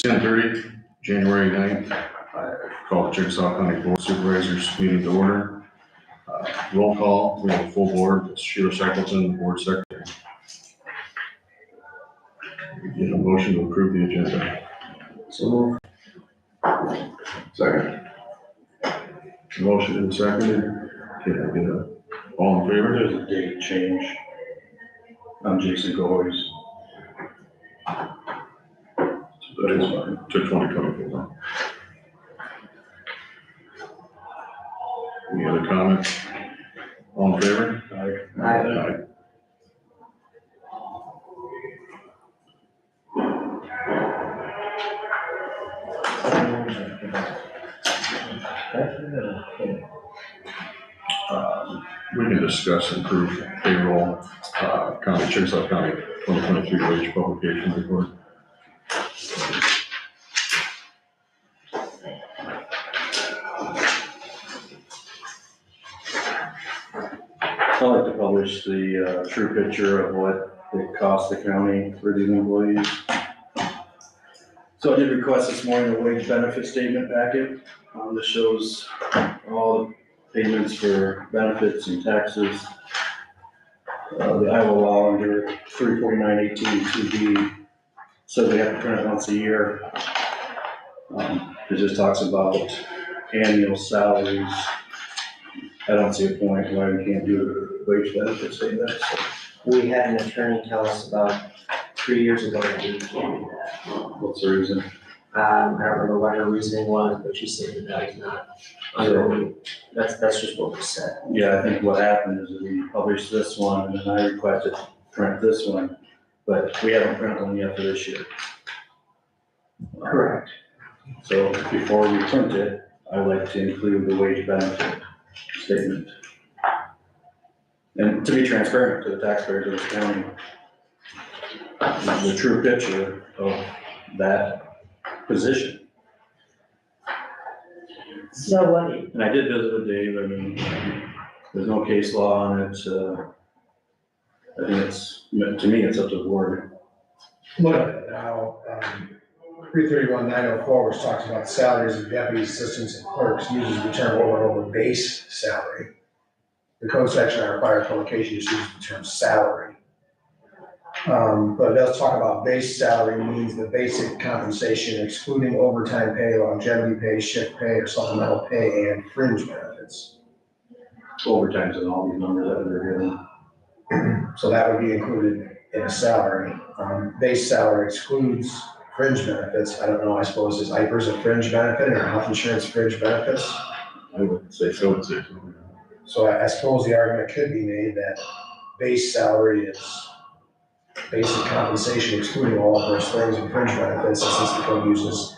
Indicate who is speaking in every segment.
Speaker 1: 10:30, January 9th, I call the Chickasaw County Board of Supervisors meeting to order. Roll call, we have a full board, it's Sheila Shackleton, the board secretary. Get a motion to approve the agenda.
Speaker 2: So move.
Speaker 1: Second. Motion and seconded. Can I get a, all in favor?
Speaker 2: There's a date change. I'm Jason Goyes.
Speaker 1: That is fine. To 2024. Any other comments? All in favor? Aye. We can discuss improved payroll, Chickasaw County 2023 wage publication report.
Speaker 2: I like to publish the true picture of what it costs the county for these employees. So I did request this morning a wage benefit statement packet. This shows all the payments for benefits and taxes. The Iowa law under 349.18 2B says we have to print it once a year. It just talks about annual salaries. I don't see a point why we can't do a wage benefit statement.
Speaker 3: We had an attorney tell us about 3 years ago that we can't do that.
Speaker 2: What's the reason?
Speaker 3: I don't remember what her reasoning was, but she said that was not under, that's just what was said.
Speaker 2: Yeah, I think what happened is that we published this one and then I requested to print this one, but we haven't printed one yet for this year.
Speaker 3: Correct.
Speaker 2: So before we print it, I like to include the wage benefit statement. And to be transparent to the taxpayers of this county, the true picture of that position.
Speaker 3: So what?
Speaker 2: And I did visit with Dave. I mean, there's no case law on it. I think to me, it's up to the board.
Speaker 4: Look at it now, 331.904, which talks about salaries of deputies, assistants, and clerks, uses the term over and over base salary. The code section on our prior publication just uses the term salary. But it does talk about base salary means the basic compensation excluding overtime pay, longevity pay, shift pay, or supplemental pay, and fringe benefits.
Speaker 2: Overtimes and all these numbers that they're given.
Speaker 4: So that would be included in a salary. Base salary excludes fringe benefits. I don't know, I suppose is IPERS a fringe benefit or health insurance fringe benefits?
Speaker 1: I would say so.
Speaker 4: So I suppose the argument could be made that base salary is basic compensation excluding all of those things and fringe benefits, and since the code uses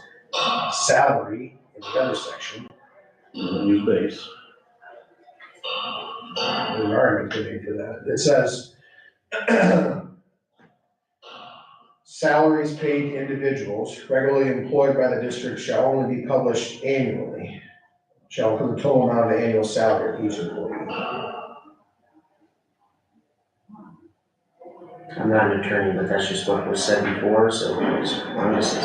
Speaker 4: salary in the other section.
Speaker 2: Use base.
Speaker 4: There's an argument could be for that. It says, salaries paid to individuals regularly employed by the district shall only be published annually, shall include the total amount of the annual salary of each employee.
Speaker 3: I'm not an attorney, but that's just what was said before, so I'm just.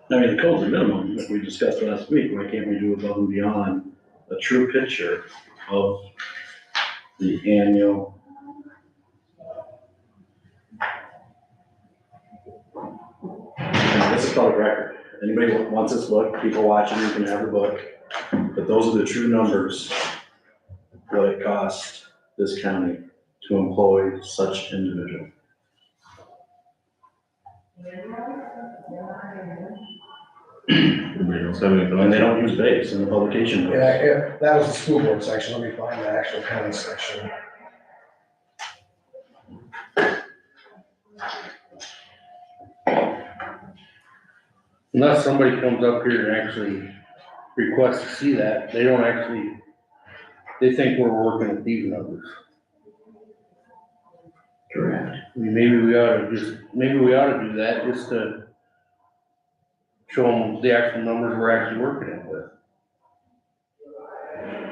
Speaker 2: I mean, the code's a minimum, like we discussed last week. Why can't we do above and beyond a true picture of the annual? And this is public record. Anybody who wants this book, people watching, you can have the book. But those are the true numbers, what it costs this county to employ such individual.
Speaker 1: Anybody else have any thoughts?
Speaker 2: And they don't use base in the publication notes.
Speaker 4: Yeah, that was the school board section. Let me find the actual county section.
Speaker 5: Unless somebody comes up here and actually requests to see that, they don't actually, they think we're working with these numbers.
Speaker 3: Correct.
Speaker 5: I mean, maybe we ought to do that just to show them the actual numbers we're actually working with.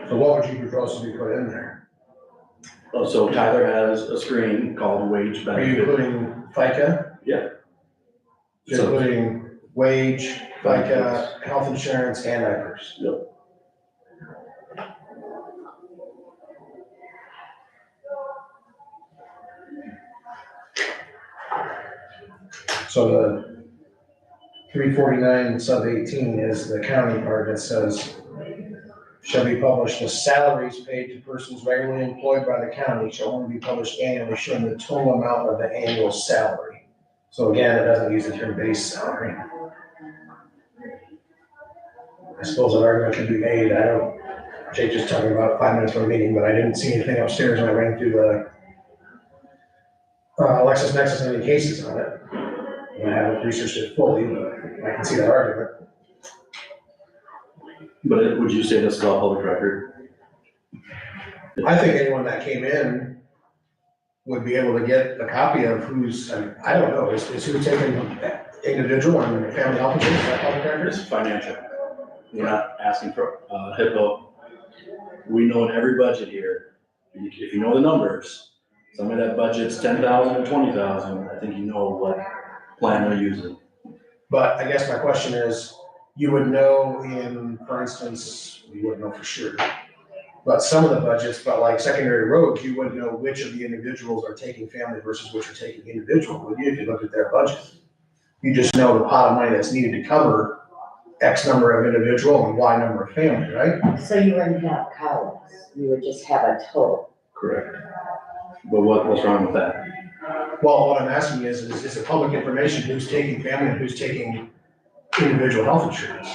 Speaker 4: So what would you propose to be put in there?
Speaker 2: Oh, so Tyler has a screen called wage
Speaker 4: Are you
Speaker 2: benefit.
Speaker 4: including FICA?
Speaker 2: Yeah.
Speaker 4: including wage, FICA, health insurance, and diapers.
Speaker 2: Yep.
Speaker 4: So the 349 sub 18 is the county part that says, shall be published, the salaries paid to persons regularly employed by the county shall only be published annually, showing the total amount of the annual salary. So again, it doesn't use the term base salary. I suppose an argument can be made, Jake just talking about 5 minutes from the meeting, but I didn't see anything upstairs when I ran through the LexisNexis and any cases on it. And I haven't researched it fully, but I can see that argument.
Speaker 2: But would you say that's all public record?
Speaker 4: I think anyone that came in would be able to get a copy of who's, I don't know, is who taking individual and family health insurance, is that public record?
Speaker 2: It's financial. We're not asking for HIPAA. We know in every budget here, if you know the numbers, some of that budget's 10,000 and 20,000, I think you know what plan they're using.
Speaker 4: But I guess my question is, you would know for instance, you wouldn't know for sure, but some of the budgets, but like secondary roads, you wouldn't know which of the individuals are taking family versus which are taking individual, would you, if you looked at their budget? You just know the pot of money that's needed to cover X number of individual and Y number of family, right?
Speaker 6: So you wouldn't have columns, you would just have a total.
Speaker 2: Correct. But what's wrong with that?
Speaker 4: Well, what I'm asking is it public information who's taking family and who's taking individual health insurance?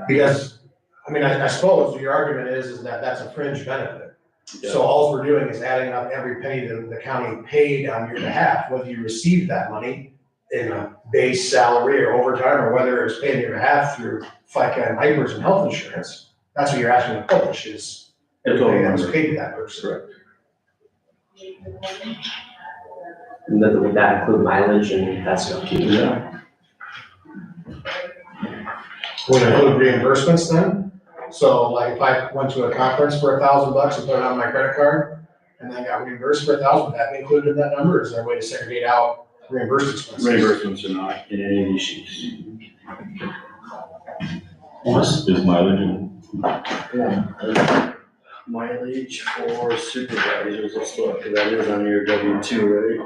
Speaker 4: Because, I mean, I suppose your argument is that that's a fringe benefit.
Speaker 2: Yeah.
Speaker 4: So all we're doing is adding up every penny that the county paid on your behalf, whether you received that money in a base salary or overtime, or whether it's paid on your behalf through FICA and HIPAA and health insurance. That's what you're asking to publish is everything that was paid to that person.
Speaker 2: Correct.
Speaker 3: And then would that include mileage and that stuff too?
Speaker 2: Yeah.
Speaker 4: Would it include reimbursements then? So like if I went to a conference for $1,000 and put it on my credit card and then got reimbursed for $1,000, would that be included in that number? Or is there a way to segregate out reimbursed expenses?
Speaker 2: Reimbursements are not in any of these sheets.
Speaker 1: Is mileage in?
Speaker 2: Mileage for supervisors, let's look, that is on your W-2, right?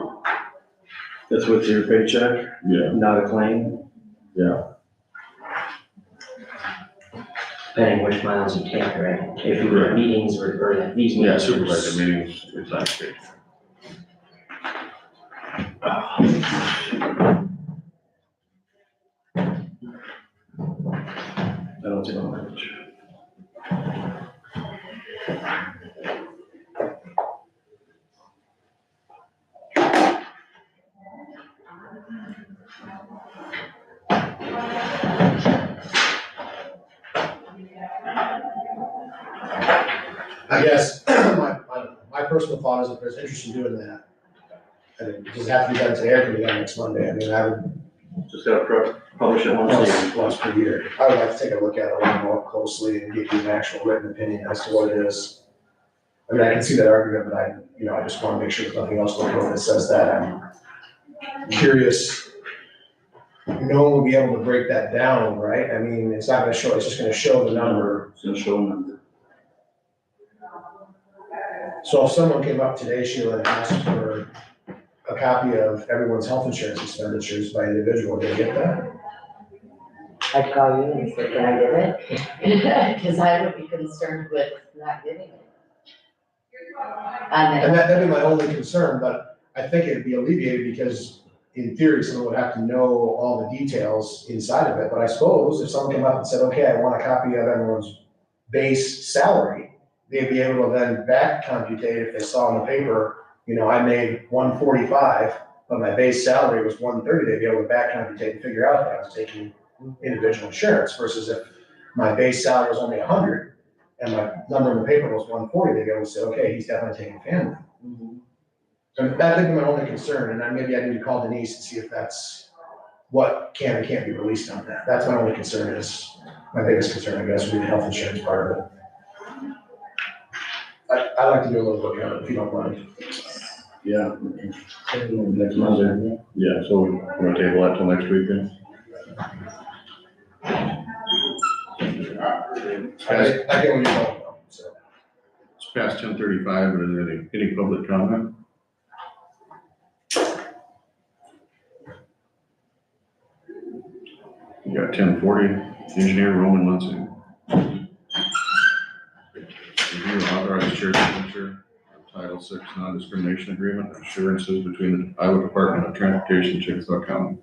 Speaker 2: That's with your paycheck,
Speaker 1: Yeah,
Speaker 2: not a claim?
Speaker 1: yeah.
Speaker 3: Depending which miles you take, right? If you were at meetings or at these
Speaker 1: Yeah,
Speaker 3: meetings.
Speaker 1: supervisor meetings, exactly.
Speaker 2: I don't see no mileage.
Speaker 4: I guess my personal thought is if there's interest in doing that, and it does have to be done today or can be done next Monday. I mean, I would,
Speaker 2: Just gotta publish it
Speaker 4: once per year. I would like to take a look at it a little more closely and give you an actual written opinion as to what it is. I mean, I can see that argument, but I just want to make sure there's nothing else in the code that says that. I'm curious. No one will be able to break that down, right? I mean, it's not gonna show, it's just gonna show the number.
Speaker 2: It's gonna show a number.
Speaker 4: So if someone came up today, Sheila, and asked for a copy of everyone's health insurance expenditures by individual, did they get that?
Speaker 6: I'd call you and say, can I get it? Because I would be concerned with not getting it.
Speaker 4: And that'd be my only concern, but I think it'd be alleviated because in theory, someone would have to know all the details inside of it. But I suppose if someone came up and said, okay, I want a copy of everyone's base salary, they'd be able to then back computate if they saw in the paper, I made 145, but my base salary was 130, they'd be able to back computate and figure out that I was taking individual insurance versus if my base salary was only 100 and my number in the paper was 140, they'd be able to say, okay, he's definitely taking family. So that'd be my only concern, and then maybe I need to call Denise and see if that's what can and can't be released on that. That's my only concern my biggest concern, I guess, would be the health insurance part of it. I'd like to do a little bit on it, if you don't mind.
Speaker 2: Yeah, Yeah. Next Monday.
Speaker 1: Yeah, so we're gonna table that till next week then?
Speaker 4: I get what you're talking about, so.
Speaker 1: It's past 10:35, but is there any public comment? You got 10:40, engineer Roman Munson. Review authorized chair signature, Title VI non-discrimination agreement, assurances between the Iowa Department of Transportation, Chickasaw County.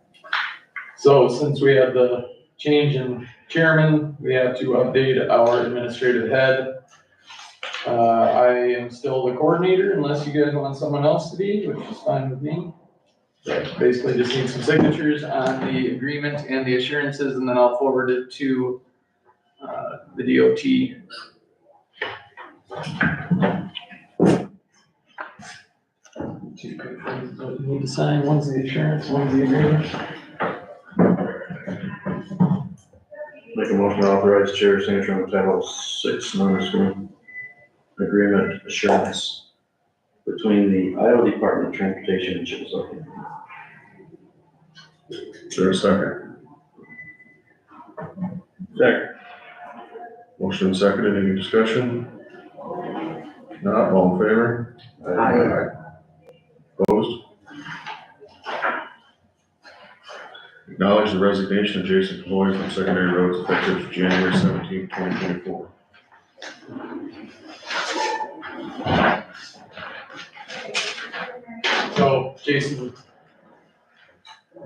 Speaker 7: So since we have the change in chairman, we have to update our administrative head. I am still the coordinator unless you guys want someone else to be, which is fine with me. So basically just need some signatures on the agreement and the assurances, and then I'll forward it to the DOT. Two papers that you need to sign, one's the assurance, one's the agreement.
Speaker 2: Make a motion to authorize chair signature on the Title VI non-discrimination agreement assurance between the Iowa Department of Transportation and Chickasaw County.
Speaker 1: Is there a second?
Speaker 2: Second.
Speaker 1: Motion and seconded, any discussion? Not, all in favor? Opposed? Acknowledge the resignation of Jason Floyd from secondary roads effective January 17, 2024.
Speaker 7: So Jason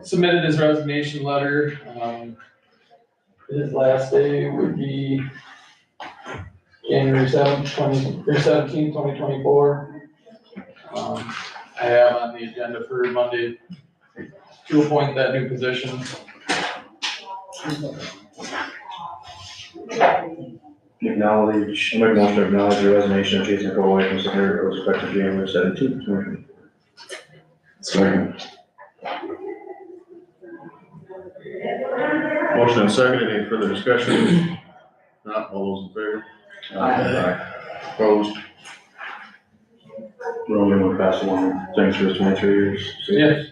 Speaker 7: submitted his resignation letter. His last day would be January 17, 2024. I have on the agenda for Monday to appoint that new position.
Speaker 2: Acknowledge, I make a motion to acknowledge the resignation of Jason Floyd from secondary roads effective January 17, 2024.
Speaker 1: Second. Motion and seconded, any further discussion? Not, all those in favor?
Speaker 2: Aye.
Speaker 1: Opposed?
Speaker 2: Roman will pass along, thanks for his 23 years.
Speaker 7: Yes.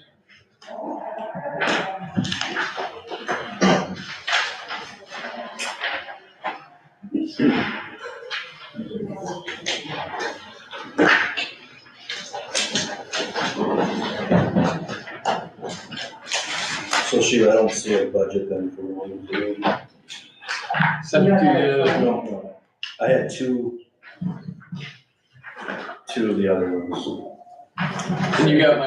Speaker 2: So Sheila, I don't see a budget then for one, two.
Speaker 7: Send it to
Speaker 2: No, I had two of the other ones.
Speaker 7: you, and you got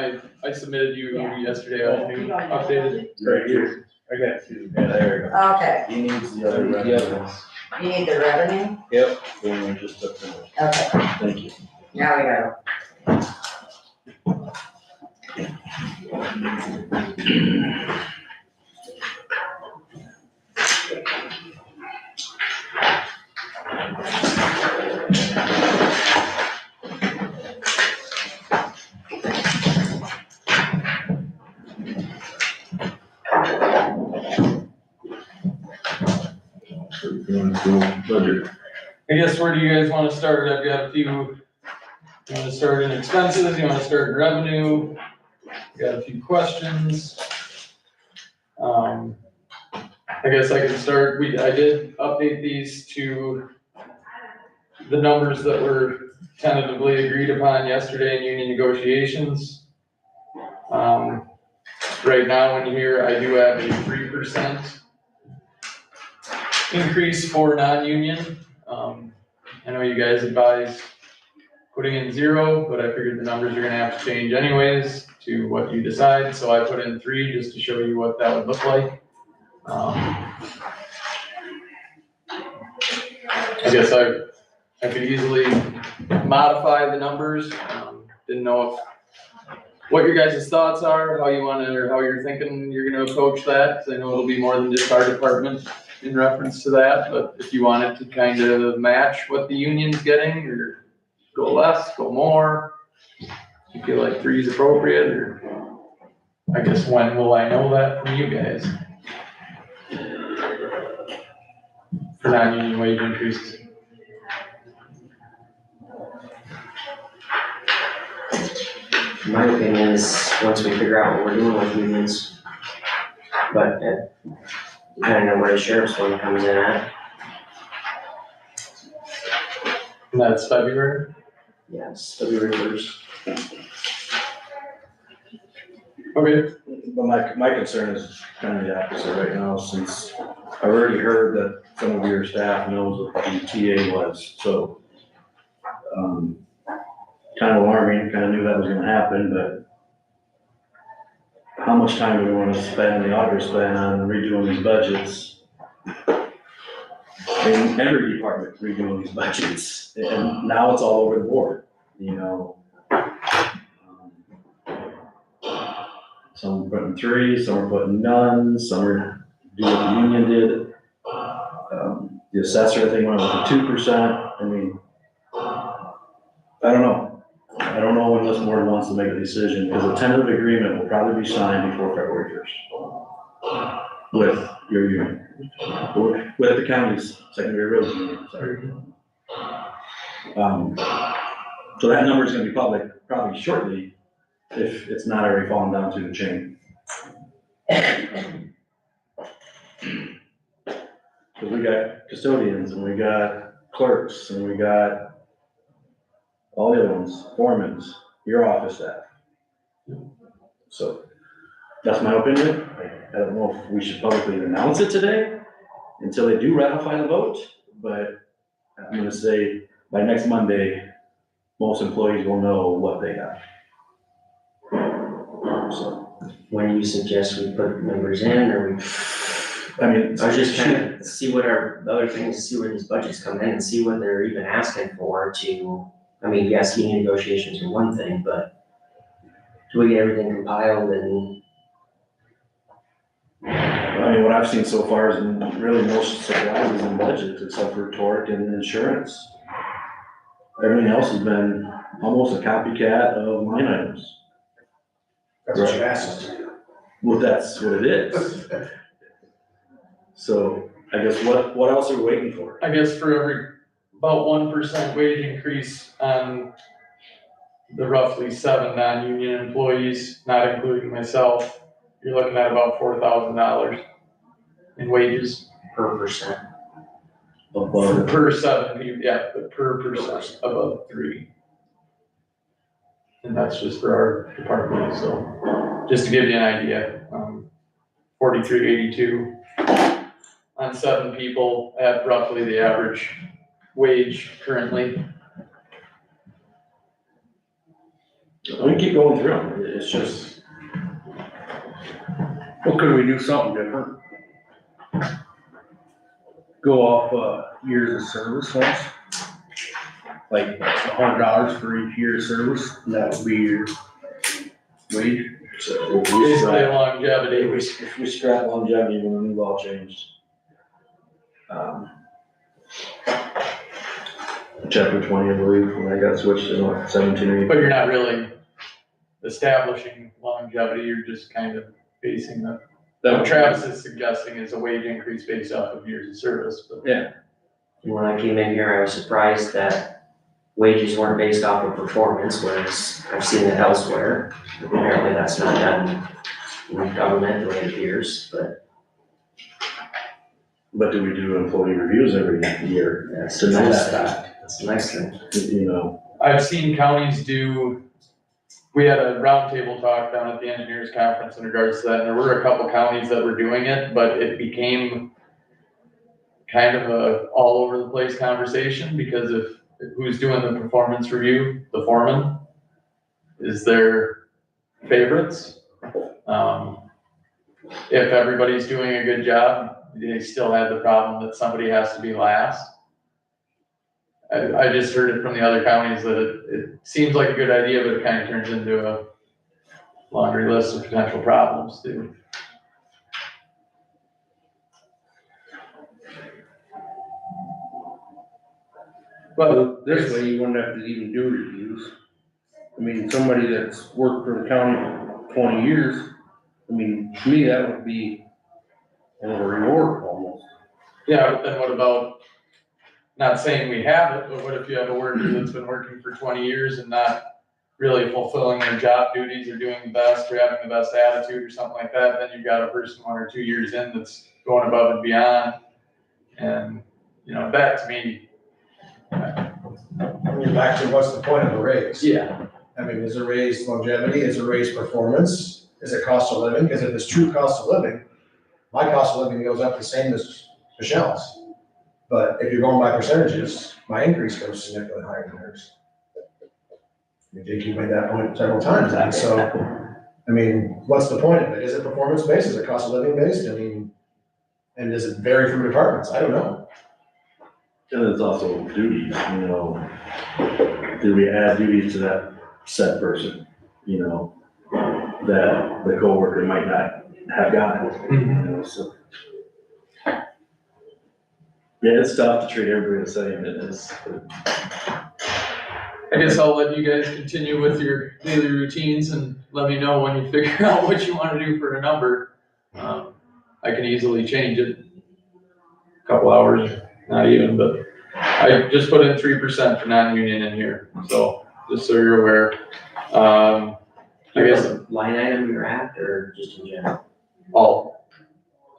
Speaker 7: I submitted you yesterday, updated.
Speaker 2: Right here. I got two. Yeah, there we go.
Speaker 6: Okay,
Speaker 2: He needs the other revenue.
Speaker 6: you need the revenue?
Speaker 2: Yep. The one we just took from him.
Speaker 6: Okay,
Speaker 2: Thank you.
Speaker 6: now we go.
Speaker 1: Budget.
Speaker 7: I guess where do you guys wanna start? I've got a few, you wanna start in expenses, you wanna start in revenue? Got a few questions. I guess I can start, I did update these to the numbers that were tentatively agreed upon yesterday in union negotiations. Right now in here, I do have a 3% increase for non-union. I know you guys advised putting in 0, but I figured the numbers are gonna have to change anyways to what you decide, so I put in 3 just to show you what that would look like. I guess I could easily modify the numbers, didn't know what your guys' thoughts are, how you wanna, or how you're thinking you're gonna approach that, cause I know it'll be more than just our department in reference to that, but if you wanted to kind of match what the union's getting, or go less, go more, you feel like 3 is appropriate, or I guess when will I know that from you guys? For non-union wage increases.
Speaker 3: My opinion is, once we figure out what we're doing with unions, but I don't know where the sheriff's one comes in at.
Speaker 7: And that's February.
Speaker 3: Yes, February 1st.
Speaker 7: Okay.
Speaker 2: But my concern is kind of the opposite right now, since I've already heard that some of your staff knows what the TA was, so. Kind of alarming, kind of knew that was gonna happen, but how much time do we want to spend, the auditor spend on redoing these budgets? In every department redoing these budgets, and now it's all over the board, you know. Some are putting 3, some are putting none, some are doing what the union did. The assessor, I think, went with the 2%, I mean, I don't know. I don't know when this board wants to make a decision, because a tentative agreement will probably be signed before February 1st. With your union, with the county's secondary roads union, sorry. So that number is gonna be public probably shortly, if it's not already fallen down to the chain. Cause we got custodians, and we got clerks, and we got all the other ones, foremans, your office staff. So, that's my opinion. I don't know if we should publicly announce it today until they do ratify the vote, but I'm gonna say by next Monday, most employees will know what they got. So,
Speaker 3: When do you suggest we put numbers in, or we?
Speaker 2: I mean,
Speaker 3: I was just trying to see what the other thing is, see where these budgets come in and see what they're even asking for to, I mean, yes, union negotiations are one thing, but do we get everything compiled and?
Speaker 2: I mean, what I've seen so far is really most supplies and budgets, except for torque and insurance. Everything else has been almost a copycat of line items.
Speaker 4: That's what you asked us to do.
Speaker 2: Well, that's what it is. So I guess what else are we waiting for?
Speaker 7: I guess for every, about 1% wage increase on the roughly 7 non-union employees, not including myself, you're looking at about $4,000 in wages.
Speaker 3: Per percent.
Speaker 2: Above,
Speaker 7: Per 7 people, yeah, but per percent above 3. And that's just for our department, so just to give you an idea, 4382 on 7 people at roughly the average wage currently.
Speaker 2: we can keep going through them, it's just,
Speaker 5: Well, could we do something different? Go off, years of service once? Like $100 for each year of service, and that would be your wage.
Speaker 2: so
Speaker 7: Basically longevity.
Speaker 2: if we scrap longevity when the new law changed. Chapter 20, I believe, when I got switched to what, 17 or 18.
Speaker 7: But you're not really establishing longevity, you're just kind of basing what Travis is suggesting is a wage increase based off of years of service, but.
Speaker 5: Yeah,
Speaker 3: When I came in here, I was surprised that wages weren't based off of performance, whereas I've seen it elsewhere. Apparently that's not done in government the way it appears, but.
Speaker 2: But do we do employee reviews every year
Speaker 3: That's
Speaker 2: to
Speaker 3: the
Speaker 2: know
Speaker 3: nice
Speaker 2: that
Speaker 3: thing.
Speaker 2: fact?
Speaker 3: That's the nice thing.
Speaker 2: You know,
Speaker 7: I've seen counties we had a roundtable talk down at the engineers conference in regards to that, and there were a couple counties that were doing it, but it became kind of a all over the place conversation, because if who's doing the performance review, the foreman, is their favorites. If everybody's doing a good job, they still have the problem that somebody has to be last. I just heard it from the other counties that it seems like a good idea, but it kind of turns into a laundry list of potential problems too. But
Speaker 5: this way you wouldn't have to even do reviews. I mean, somebody that's worked for the county for 20 years, I mean, to me, that would be a reward almost.
Speaker 7: yeah, but then what about, not saying we have it, but what if you have a worker that's been working for 20 years and not really fulfilling their job duties, or doing the best, or having the best attitude or something like that, then you've got a person 1 or 2 years in that's going above and beyond. And, you know, that to me,
Speaker 4: We're back to what's the point of a raise?
Speaker 7: yeah,
Speaker 4: I mean, is it raised longevity, is it raised performance, is it cost of living? Because if it's true cost of living, my cost of living goes up the same as Michelle's. But if you're going by percentages, my increase goes significantly higher than hers. I think you made that point several times, and so, I mean, what's the point of it? Is it performance based, is it cost of living based? I mean, and does it vary from departments? I don't know.
Speaker 2: And it's also duties, you know, do we add duties to that set person, you know, that the coworker might not have gotten, you know, so. Yeah, it's tough to treat everybody the same, it is.
Speaker 7: I guess I'll let you guys continue with your daily routines and let me know when you figure out what you wanna do for a number. I can easily change it. A couple hours, not even, but I just put in 3% for non-union in here, so just so you're aware. I guess
Speaker 3: Line item you're at, or just in general?
Speaker 7: all,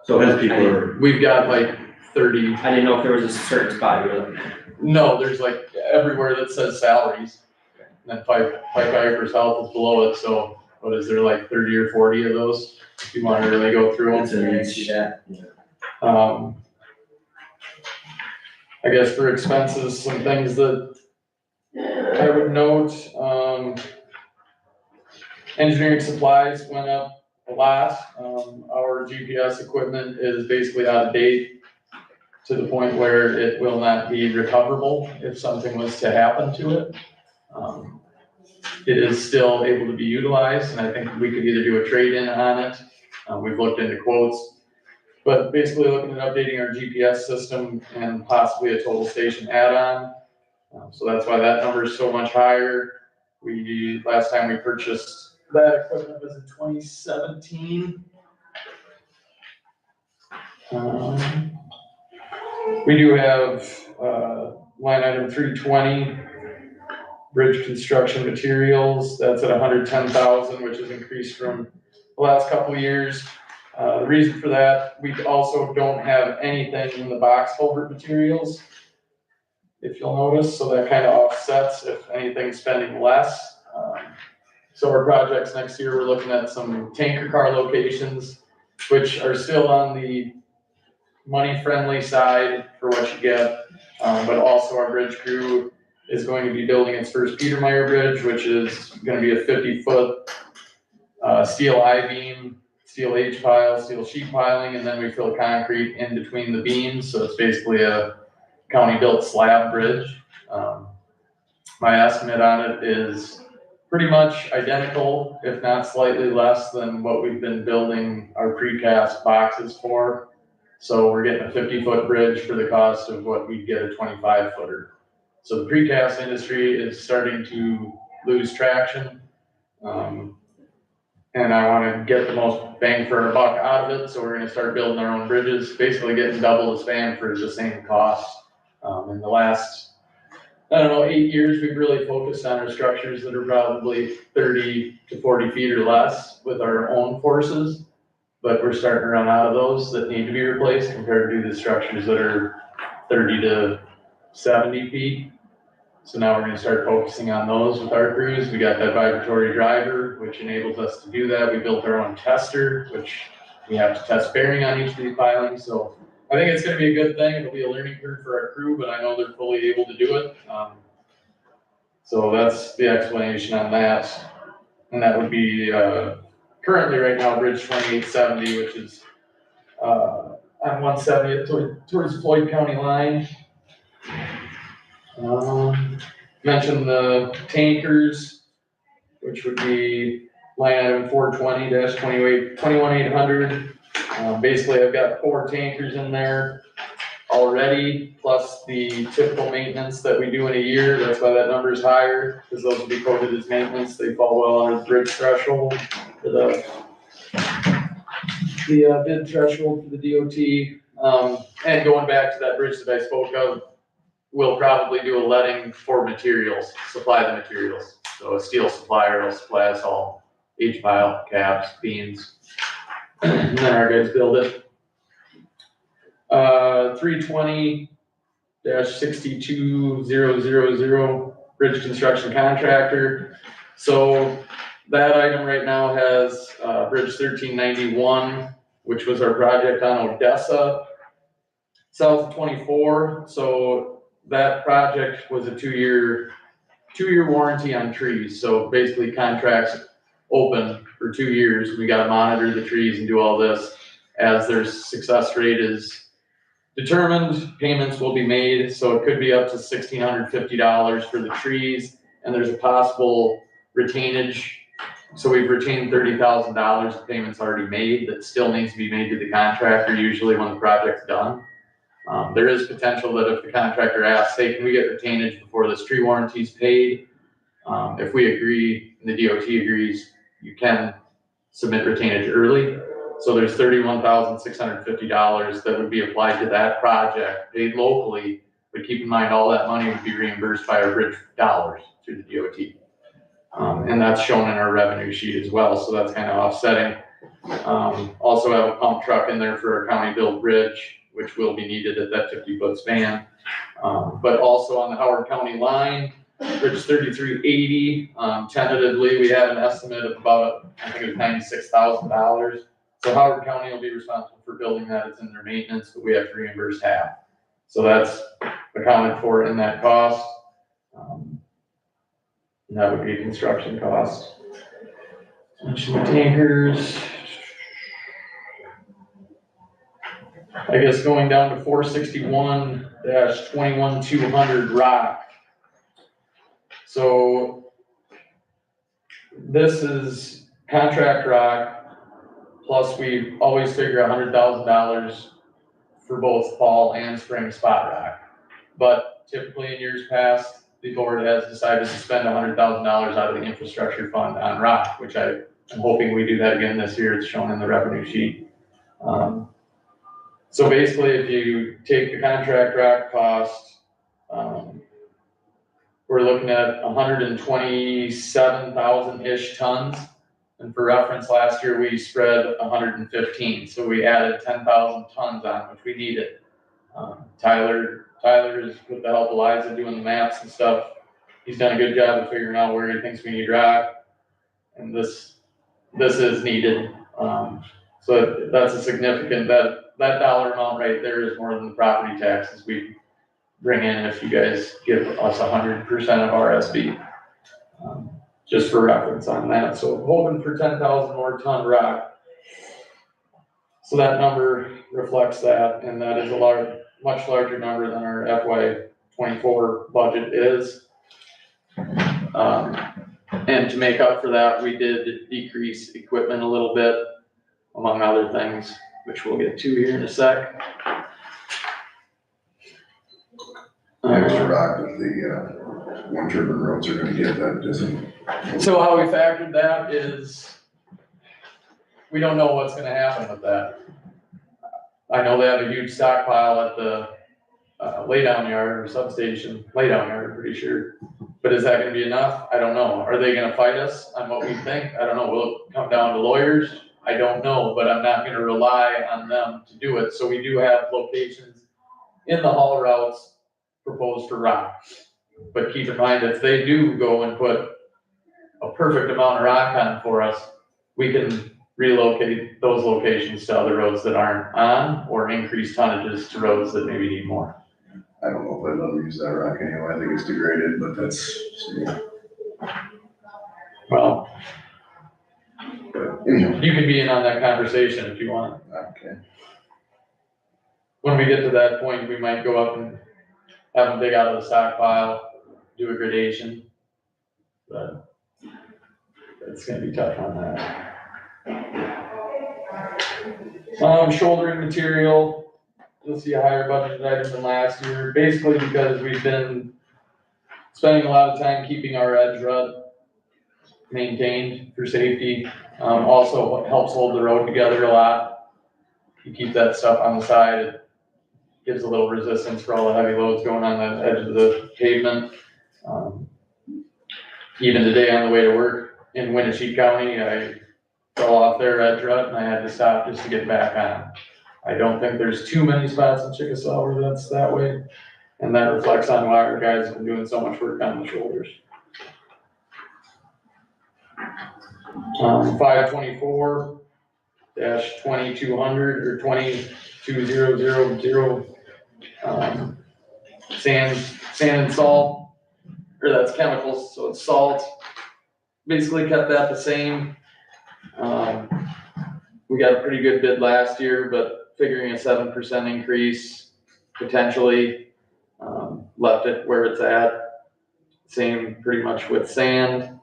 Speaker 2: So his people are,
Speaker 7: we've got like 30,
Speaker 3: I didn't know if there was a certain spot you were looking at.
Speaker 7: no, there's like everywhere that says salaries. And then Pike Ivers Health is below it, so what is there, like 30 or 40 of those? If you wanna really go through them.
Speaker 2: it's in
Speaker 3: I
Speaker 2: each,
Speaker 3: see that.
Speaker 7: I guess for expenses, some things that I would note, engineering supplies went up a lot. Our GPS equipment is basically out of date to the point where it will not be recoverable if something was to happen to it. It is still able to be utilized, and I think we could either do a trade-in on it. We've looked into quotes, but basically looking at updating our GPS system and possibly a total station add-on. So that's why that number is so much higher. Last time we purchased that equipment was in 2017. We do have, line item 320, bridge construction materials, that's at 110,000, which has increased from the last couple of years. The reason for that, we also don't have anything in the box culvert materials, if you'll notice, so that kind of offsets if anything's spending less. So our projects next year, we're looking at some tanker car locations, which are still on the money-friendly side for what you get, but also our bridge crew is going to be building its first Petermeyer Bridge, which is gonna be a 50-foot steel I-beam, steel H-pile, steel sheet piling, and then we fill concrete in between the beams, so it's basically a county-built slab bridge. My estimate on it is pretty much identical, if not slightly less than what we've been building our precast boxes for. So we're getting a 50-foot bridge for the cost of what we'd get a 25-footer. So the precast industry is starting to lose traction. And I wanna get the most bang for our buck out of it, so we're gonna start building our own bridges, basically getting double the span for the same cost. In the last, 8 years, we've really focused on our structures that are probably 30 to 40 feet or less with our own forces. But we're starting to run out of those that need to be replaced compared to the structures that are 30 to 70 feet. So now we're gonna start focusing on those with our crews. We got that vibratory driver, which enables us to do that. We built our own tester, which we have to test bearing on each of these pilings. So I think it's gonna be a good thing. It'll be a learning curve for our crew, but I know they're fully able to do it. So that's the explanation on that. And that would be, currently right now, Bridge 2870, which is, on 170th towards Floyd County line. Mentioned the tankers, which would be line item 420-21800. Basically, I've got 4 tankers in there already, plus the typical maintenance that we do in a year. That's why that number is higher, because those will be quoted as maintenance. They fall well under the bridge threshold for the bid threshold for the DOT. And going back to that bridge that I spoke of, we'll probably do a letting for materials, supply the materials. So a steel supplier will supply us all H-pile, caps, beams, and then our guys build it. 320-62000 bridge construction contractor. So that item right now has Bridge 1391, which was our project on Odessa, south of 24. So that project was a two-year warranty on trees. So basically contracts open for 2 years. We gotta monitor the trees and do all this. As their success rate is determined, payments will be made. So it could be up to $1,650 for the trees, and there's a possible retainage. So we've retained $30,000 of payments already made that still needs to be made to the contractor, usually when the project's done. There is potential that if the contractor asks, hey, can we get retainage before this tree warranty's paid? If we agree, and the DOT agrees, you can submit retainage early. So there's $31,650 that would be applied to that project, paid locally, but keep in mind, all that money would be reimbursed by our bridge dollars through the DOT. And that's shown in our revenue sheet as well, so that's kind of offsetting. Also have a pump truck in there for our county built bridge, which will be needed at that 50-foot span. But also on the Howard County line, Bridge 3380, tentatively, we have an estimate of about, I think it was $96,000. So Howard County will be responsible for building that, it's in their maintenance, but we have to reimburse half. So that's accounted for in that cost. And that would be construction cost. Mention the tankers. I guess going down to 461-21200 rock. So this is contract rock, plus we always figure $100,000 for both fall and spring spot rock. But typically in years past, the board has decided to spend $100,000 out of the infrastructure fund on rock, which I'm hoping we do that again this year. It's shown in the revenue sheet. So basically, if you take the contract rock cost, we're looking at 127,000-ish tons. And for reference, last year we spread 115. So we added 10,000 tons on, which we needed. Tyler is, with the help of Liza, doing the maps and stuff. He's done a good job of figuring out where he thinks we need rock. And this is needed. So that's a significant, that dollar amount right there is more than the property taxes we bring in if you guys give us 100% of RSB. Just for reference on that. So hoping for 10,000 more ton rock. So that number reflects that, and that is a much larger number than our FY24 budget is. And to make up for that, we did decrease equipment a little bit, among other things, which we'll get to here in a sec.
Speaker 8: Extra rock that the wind turbine roads are gonna get, that doesn't.
Speaker 7: So how we factored that is, we don't know what's gonna happen with that. I know they have a huge stockpile at the laydown yard or substation, laydown yard, I'm pretty sure. But is that gonna be enough? I don't know. Are they gonna fight us on what we think? I don't know. Will it come down to lawyers? I don't know, but I'm not gonna rely on them to do it. So we do have locations in the haul routes proposed for rock. But keep in mind, if they do go and put a perfect amount of rock on for us, we can relocate those locations to other roads that aren't on, or increase tonnages to roads that maybe need more.
Speaker 8: I don't know if I'd let them use that rock anyway, I think it's degraded, but that's.
Speaker 7: Well,
Speaker 8: But anyhow,
Speaker 7: you can be in on that conversation if you want.
Speaker 8: okay.
Speaker 7: When we get to that point, we might go up and have them dig out of the stockpile, do a gradation. But it's gonna be tough on that. Shouldering material, you'll see a higher budget item than last year, basically because we've been spending a lot of time keeping our edge rut maintained for safety. Also helps hold the road together a lot. You keep that stuff on the side, it gives a little resistance for all the heavy loads going on the edge of the pavement. even today on the way to work in Winnebago County, I fell off there at Rut and I had to stop just to get back on. I don't think there's too many spots in Chickasaw where that's that way, and that reflects on why our guys have been doing so much work on the shoulders. 524-2200 or 22000, sand and salt, or that's chemicals, so it's salt. Basically kept that the same. We got a pretty good bid last year, but figuring a 7% increase potentially, left it where it's at. Same pretty much with sand.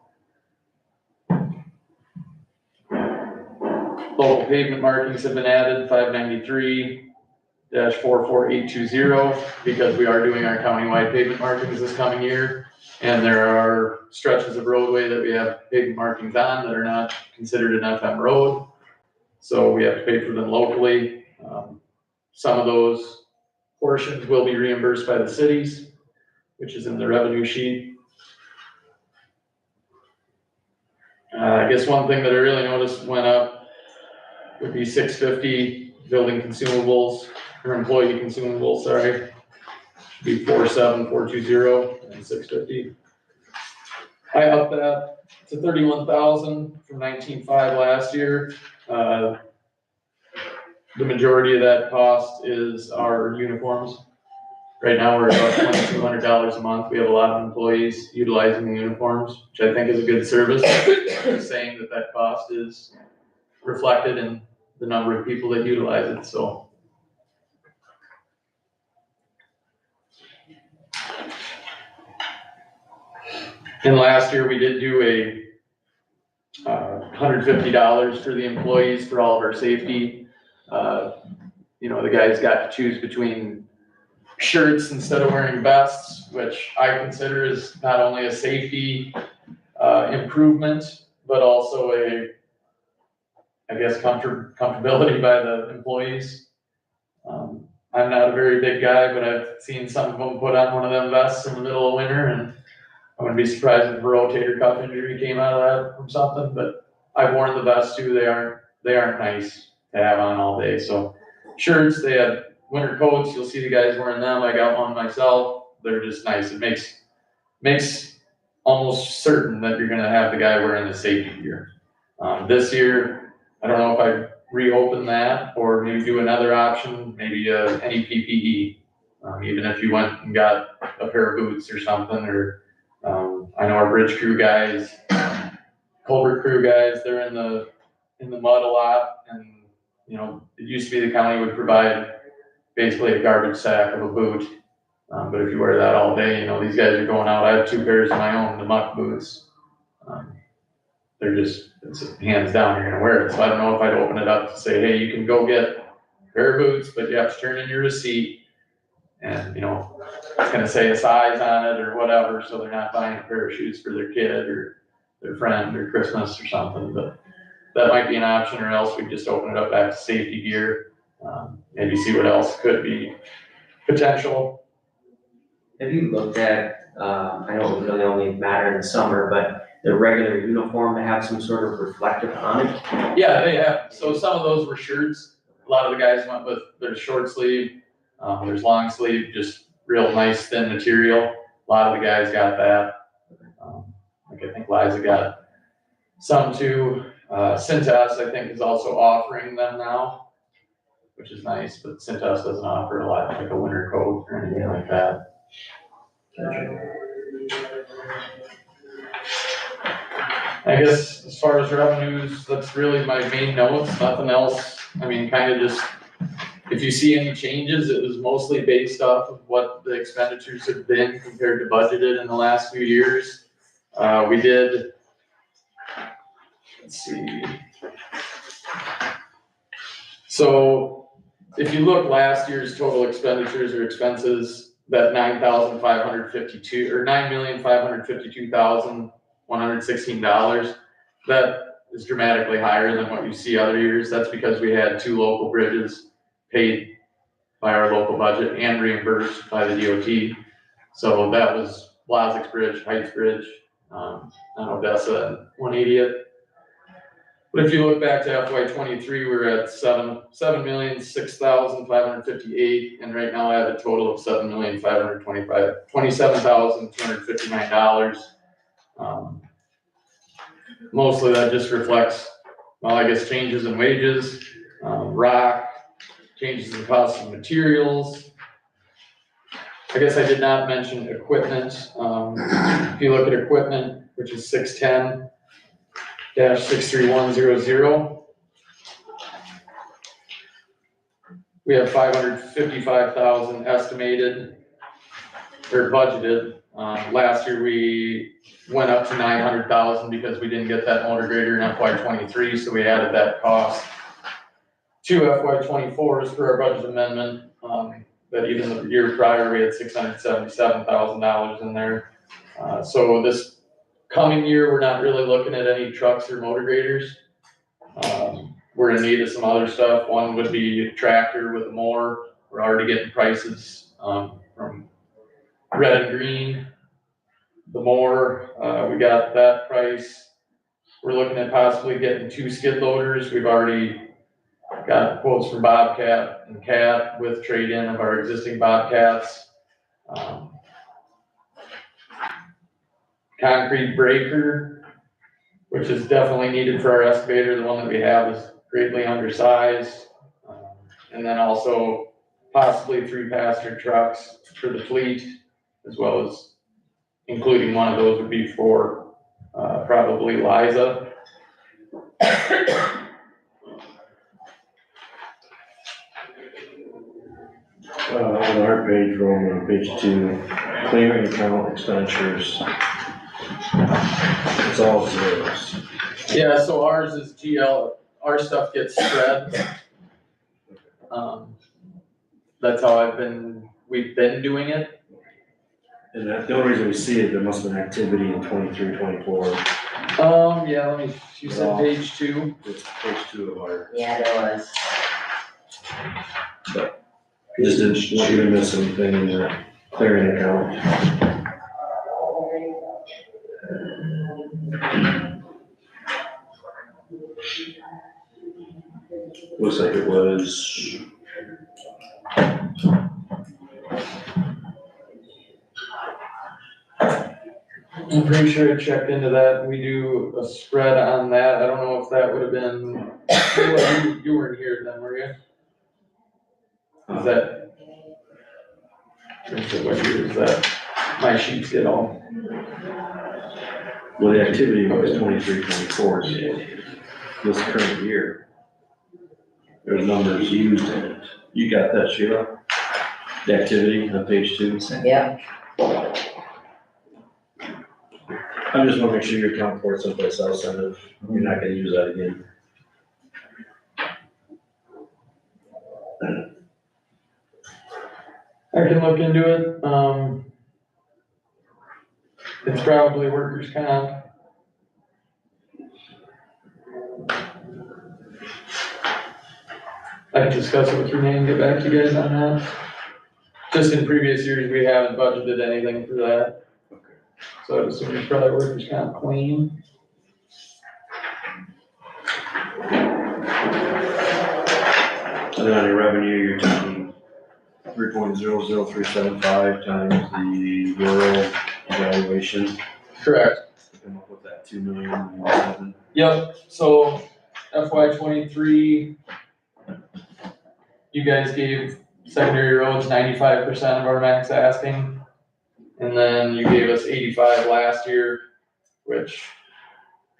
Speaker 7: Local pavement markings have been added, 593-44820, because we are doing our countywide pavement markings this coming year. And there are stretches of roadway that we have pavement markings on that are not considered an FM road. So we have to pay for them locally. Some of those portions will be reimbursed by the cities, which is in the revenue sheet. I guess one thing that I really noticed went up would be $650 building consumables, or employee consumables, sorry. Should be 47420 and $650. I upped that to $31,000 from $19,500 last year. The majority of that cost is our uniforms. Right now, we're about $2,200 a month. We have a lot of employees utilizing the uniforms, which I think is a good service. Just saying that cost is reflected in the number of people that utilize it, so. And last year, we did do a $150 for the employees for all of our safety. The guys got to choose between shirts instead of wearing vests, which I consider is not only a safety improvement, but also comfortability by the employees. I'm not a very big guy, but I've seen some of them put on one of them vests in the middle of winter, and I wouldn't be surprised if a rotator cuff injury came out of that from something, but I've worn the vests too. They aren't nice to have on all day. So shirts, they have winter coats. You'll see the guys wearing them. I got one myself. They're just nice. It makes almost certain that you're gonna have the guy wearing the safety gear. This year, I don't know if I reopen that or maybe do another option, maybe any PPE. Even if you went and got a pair of boots or something, or I know our bridge crew guys, culvert crew guys, they're in the mud a lot, and it used to be the county would provide basically a garbage sack of a boot. But if you wear that all day, these guys are going out. I have 2 pairs of my own, the muck boots. They're just, it's hands down, you're gonna wear it. So I don't know if I'd open it up to say, hey, you can go get a pair of boots, but you have to turn in your receipt. And, it's gonna say a size on it or whatever, so they're not buying a pair of shoes for their kid or their friend or Christmas or something. But that might be an option, or else we just open it up back to safety gear. Maybe see what else could be potential.
Speaker 3: Have you looked at, I know it really only matter in the summer, but the regular uniform to have some sort of reflective on it?
Speaker 7: Yeah, they have. So some of those were shirts. A lot of the guys went with their short sleeve. There's long sleeve, just real nice thin material. A lot of the guys got that. I think Liza got some too. Cintas, I think, is also offering them now, which is nice, but Cintas doesn't offer a lot, like a winter coat or anything like that. I guess as far as revenues, that's really my main notes, nothing else. Kind of just, if you see any changes, it was mostly based off of what the expenditures have been compared to budgeted in the last few years. We did, let's see. So if you look last year's total expenditures or expenses, that $9,552 or $9,552,116, that is dramatically higher than what you see other years. That's because we had 2 local bridges paid by our local budget and reimbursed by the DOT. So that was Blazek's Bridge, Heights Bridge, Odessa and 180th. But if you look back to FY '23, we were at 7,006,558, and right now I have a total of $7,527,259. Mostly that just reflects, well, I guess changes in wages, rock, changes in cost of materials. I guess I did not mention equipment. If you look at equipment, which is 610-63100, we have 555,000 estimated or budgeted. Last year we went up to 900,000 because we didn't get that motor grader in FY '23, so we added that cost to FY '24s for our budget amendment. That even the year prior, we had $677,000 in there. So this coming year, we're not really looking at any trucks or motor graders. We're in need of some other stuff. One would be a tractor with a mower. We're already getting prices from Red and Green. The mower, we got that price. We're looking at possibly getting 2 skid loaders. We've already got quotes from Bobcat and Cat with trade-in of our existing Bobcats. Concrete breaker, which is definitely needed for our excavator. The one that we have is greatly undersized. And then also possibly 3 passenger trucks for the fleet, as well as including one of those would be for probably Liza.
Speaker 2: On our page, we're on page 2, clearing account expenditures. It's all zeros.
Speaker 7: Yeah, so ours is GL, our stuff gets spread. That's how we've been doing it.
Speaker 2: And that, the only reason we see it, there must have been activity in 23, 24.
Speaker 7: Yeah, you said page 2.
Speaker 2: It's page 2 of our.
Speaker 6: Yeah, there was.
Speaker 2: Just didn't want you to miss anything in the clearing account. Looks like it was.
Speaker 7: I'm pretty sure I checked into that. We do a spread on that. I don't know if that would have been, you weren't here then, were you? Is that? What year is that? My sheets get all.
Speaker 2: Well, the activity was 23, 24, this current year. There's numbers used in it. You got that, Sheila? The activity on page 2?
Speaker 6: Yep.
Speaker 2: I just wanna make sure you account for it someplace else, and if you're not gonna use that again.
Speaker 7: I can look into it. It's probably workers' comp. I can discuss it with Renee and get back to you guys on that. Just in previous years, we haven't budgeted anything for that. So I'd assume it's probably workers' comp claim.
Speaker 2: And then on your revenue, you're talking 3.00375 times the rural evaluation.
Speaker 7: Correct.
Speaker 2: Come up with that 2,000,007.
Speaker 7: Yep, so FY '23, you guys gave secondary roads 95% of our max asking. And then you gave us 85 last year, which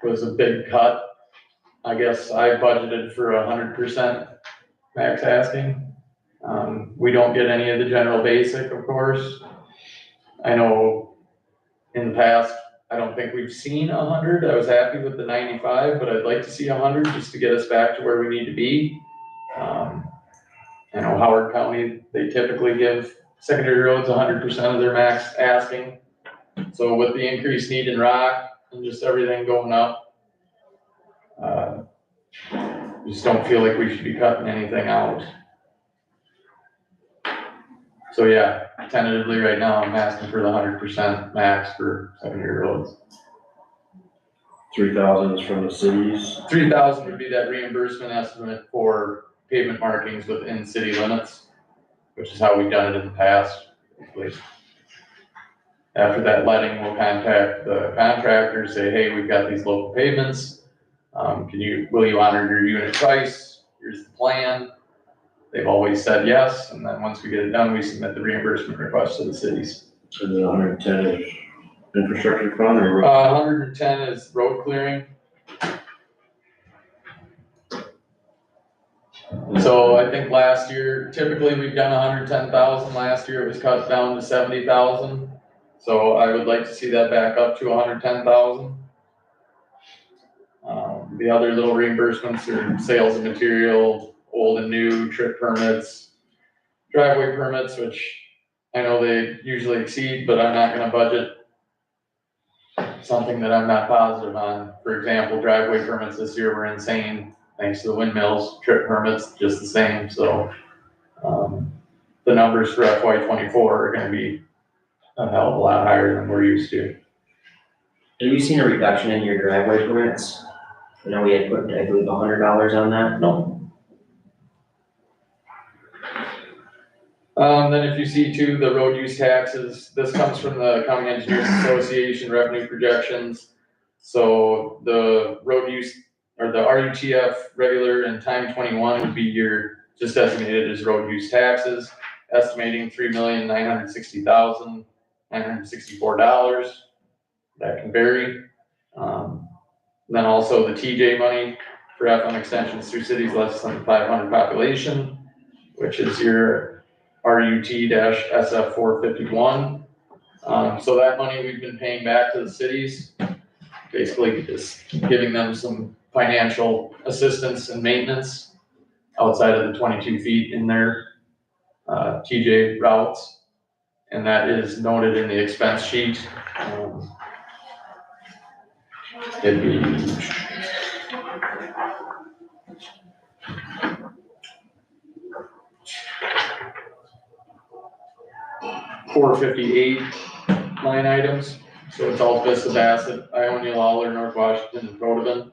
Speaker 7: was a big cut. I guess I budgeted for 100% max asking. We don't get any of the general basic, of course. I know in the past, I don't think we've seen 100. I was happy with the 95, but I'd like to see 100 just to get us back to where we need to be. I know Howard County, they typically give secondary roads 100% of their max asking. So with the increased need in rock and just everything going up, just don't feel like we should be cutting anything out. So yeah, tentatively right now, I'm asking for the 100% max for secondary roads.
Speaker 2: 3,000 is from the cities.
Speaker 7: 3,000 would be that reimbursement estimate for pavement markings within city limits, which is how we've done it in the past. After that letting, we'll contact the contractor, say, hey, we've got these local pavements. Will you honor your unit price? Here's the plan. They've always said yes, and then once we get it done, we submit the reimbursement request to the cities.
Speaker 2: So the 110 is infrastructure fund or?
Speaker 7: 110 is road clearing. So I think last year, typically we've done 110,000. Last year it was cut down to 70,000. So I would like to see that back up to 110,000. The other little reimbursements are sales of material, old and new, trip permits, driveway permits, which I know they usually exceed, but I'm not gonna budget something that I'm not positive on. For example, driveway permits this year were insane, thanks to the windmills. Trip permits, just the same, so, the numbers for FY '24 are gonna be a hell of a lot higher than we're used to.
Speaker 3: Have you seen a reduction in your driveway permits? I know we had put, I believe, $100 on that.
Speaker 7: No. Then if you see too, the road use taxes, this comes from the County Engineers Association revenue projections. So the road use, or the RUTF regular and time 21 would be your, just estimated as road use taxes, estimating $3,960,964. That can vary. Then also the TJ money for FM extensions through cities less than 500 population, which is your RUT-SF 451. So that money we've been paying back to the cities, basically just giving them some financial assistance and maintenance outside of the 22 feet in their TJ routes. And that is noted in the expense sheet. It'd be $458 line items. So it's all Vista, Bassett, Ionia, Lawler, North Washington, and Protivin.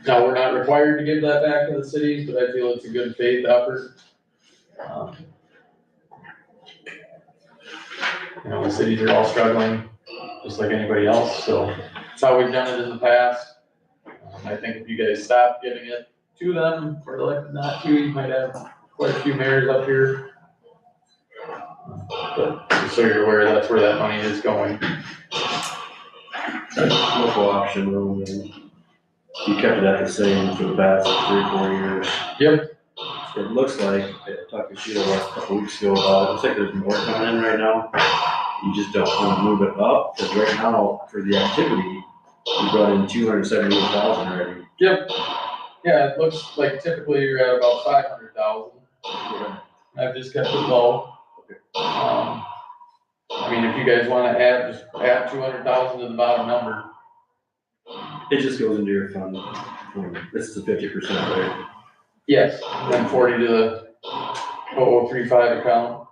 Speaker 7: Now, we're not required to give that back to the cities, but I feel it's a good faith effort. The cities are all struggling, just like anybody else, so that's how we've done it in the past. I think if you guys stop giving it to them, or elected not to, you might have quite a few mayors up here. But just so you're aware, that's where that money is going.
Speaker 2: Local option room, and you kept it at the same for the past 3 or 4 years.
Speaker 7: Yep.
Speaker 2: So it looks like, I talked to Sheila a couple weeks ago about it, looks like there's more coming in right now. You just don't want to move it up, because right now, for the activity, you brought in 278,000 already.
Speaker 7: Yep. Yeah, it looks like typically you're at about 500,000.
Speaker 2: Yeah.
Speaker 7: I've just kept it low. I mean, if you guys wanna add, just add 200,000 to the bottom number.
Speaker 2: It just goes into your fund. This is the 50%, right?
Speaker 7: Yes. And then 40 to the 0035 account.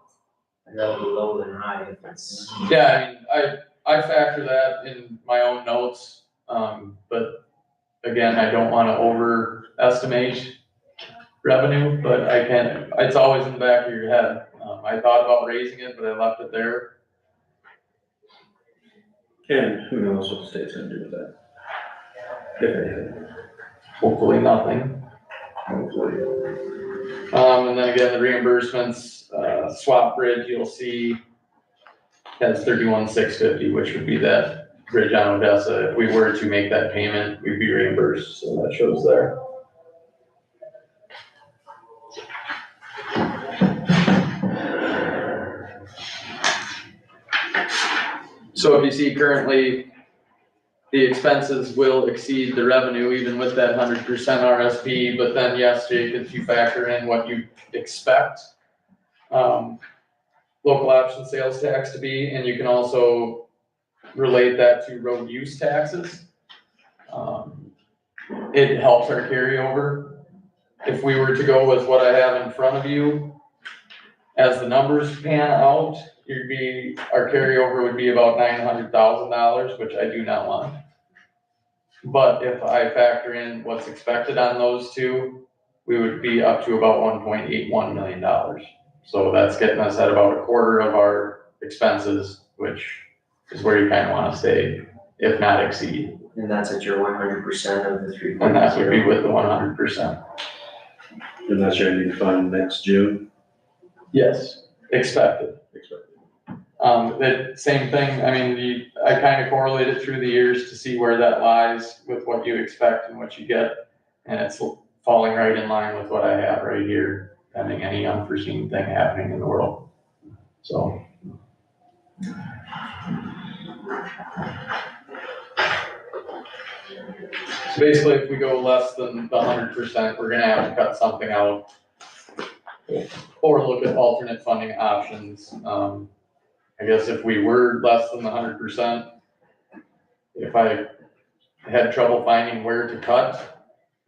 Speaker 3: I'd rather be low than high if it's.
Speaker 7: Yeah, I mean, I factor that in my own notes, but again, I don't wanna overestimate revenue, but I can't, it's always in the back of your head. I thought about raising it, but I left it there.
Speaker 2: And who knows what the state's gonna do with that? If anything.
Speaker 7: Hopefully nothing.
Speaker 2: Hopefully.
Speaker 7: And then again, the reimbursements, swap bridge, you'll see has 31,650, which would be that bridge on Odessa. If we were to make that payment, we'd be reimbursed, so that shows there. So if you see currently, the expenses will exceed the revenue even with that 100% RSP, but then yes, Jake, if you factor in what you expect local option sales tax to be, and you can also relate that to road use taxes, it helps our carryover. If we were to go with what I have in front of you, as the numbers pan out, our carryover would be about $900,000, which I do not want. But if I factor in what's expected on those two, we would be up to about $1.81 million. So that's getting us at about a quarter of our expenses, which is where you kind of want to stay, if not exceed.
Speaker 3: And that's at your 100% of the 3.0.
Speaker 7: And that would be with the 100%.
Speaker 2: And that's ready to fund next June.
Speaker 7: Yes, expected. That same thing, I mean, I kind of correlated through the years to see where that lies with what you expect and what you get. And it's falling right in line with what I have right here, pending any unforeseen thing happening in the world. So. So basically, if we go less than the 100%, we're gonna have to cut something out or look at alternate funding options. I guess if we were less than the 100%, if I had trouble finding where to cut,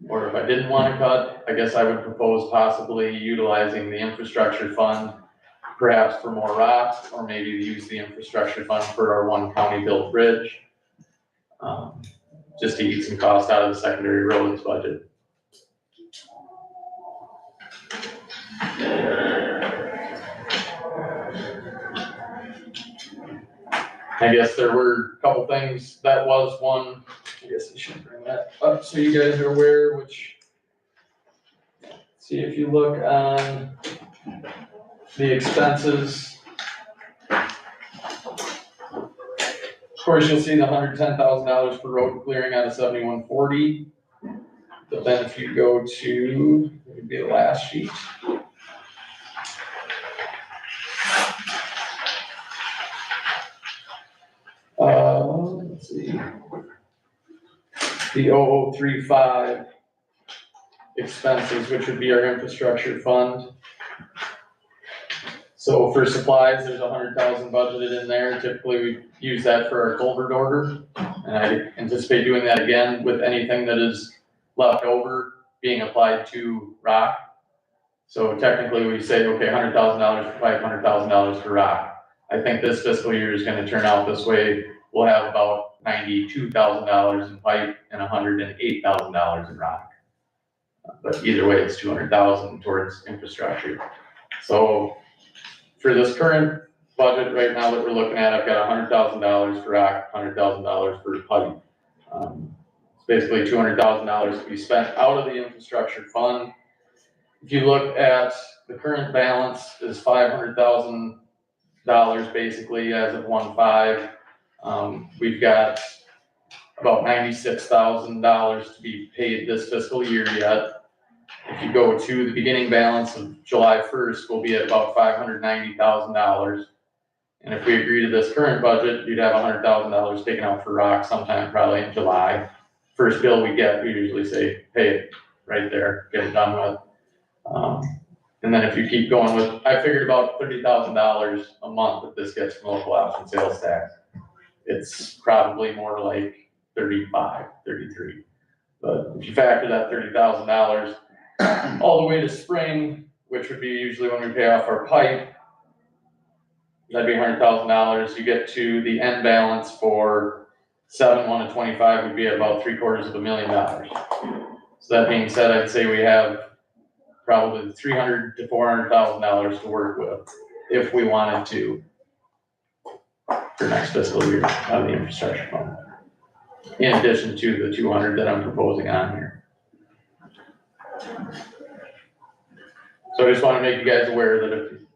Speaker 7: or if I didn't want to cut, I guess I would propose possibly utilizing the infrastructure fund, perhaps for more rock, or maybe use the infrastructure fund for our one county built bridge, just to eat some cost out of the secondary roads budget. I guess there were a couple things, that was one, I guess I should bring that up so you guys are aware, which, see if you look on the expenses. Of course, you'll see the $110,000 for road clearing out of 7140. But then if you go to, it would be the last sheet. Let's see. The 0035 expenses, which would be our infrastructure fund. So for supplies, there's 100,000 budgeted in there. Typically, we use that for our culvert order. And I anticipate doing that again with anything that is left over being applied to rock. So technically, we say, okay, $100,000 for pipe, $100,000 for rock. I think this fiscal year is gonna turn out this way. We'll have about $92,000 in pipe and $108,000 in rock. But either way, it's 200,000 towards infrastructure. So for this current budget right now that we're looking at, I've got $100,000 for rock, $100,000 for pipe. It's basically $200,000 to be spent out of the infrastructure fund. If you look at the current balance is $500,000 basically as of 1/5. We've got about $96,000 to be paid this fiscal year yet. If you go to the beginning balance of July 1st, we'll be at about $590,000. And if we agree to this current budget, you'd have $100,000 taken out for rock sometime probably in July. First bill we get, we usually say, pay it right there, get it done with. And then if you keep going with, I figured about $30,000 a month that this gets from local option sales tax. It's probably more like 35, 33. But if you factor that $30,000 all the way to spring, which would be usually when we pay off our pipe, that'd be $100,000. You get to the end balance for 7/1/25 would be at about $750,000. So that being said, I'd say we have probably $300,000 to $400,000 to work with if we wanted to for next fiscal year out of the infrastructure fund. In addition to the 200 that I'm proposing on here. So I just want to make you guys aware that if you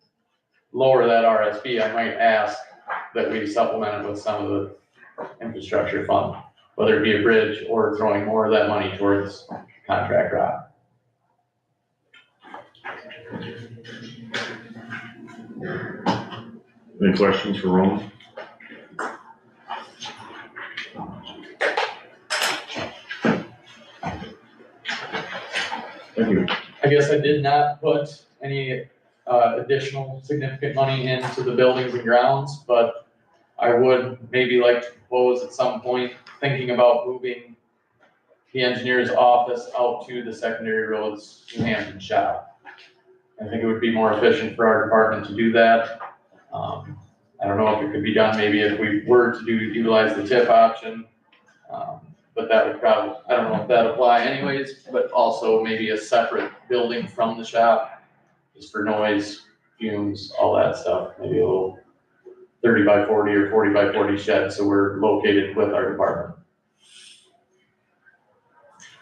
Speaker 7: lower that RSP, I might ask that we supplement it with some of the infrastructure fund, whether it be a bridge or throwing more of that money towards contract rock.
Speaker 1: Any questions for Roman? Thank you.
Speaker 7: I guess I did not put any additional significant money into the buildings and grounds, but I would maybe like to propose at some point, thinking about moving the engineer's office out to the secondary roads New Hampton shop. I think it would be more efficient for our department to do that. I don't know if it could be done, maybe if we were to utilize the tip option. But that would probably, I don't know if that apply anyways, but also maybe a separate building from the shop, just for noise, fumes, all that stuff, maybe a little 30 by 40 or 40 by 40 shed, so we're located with our department.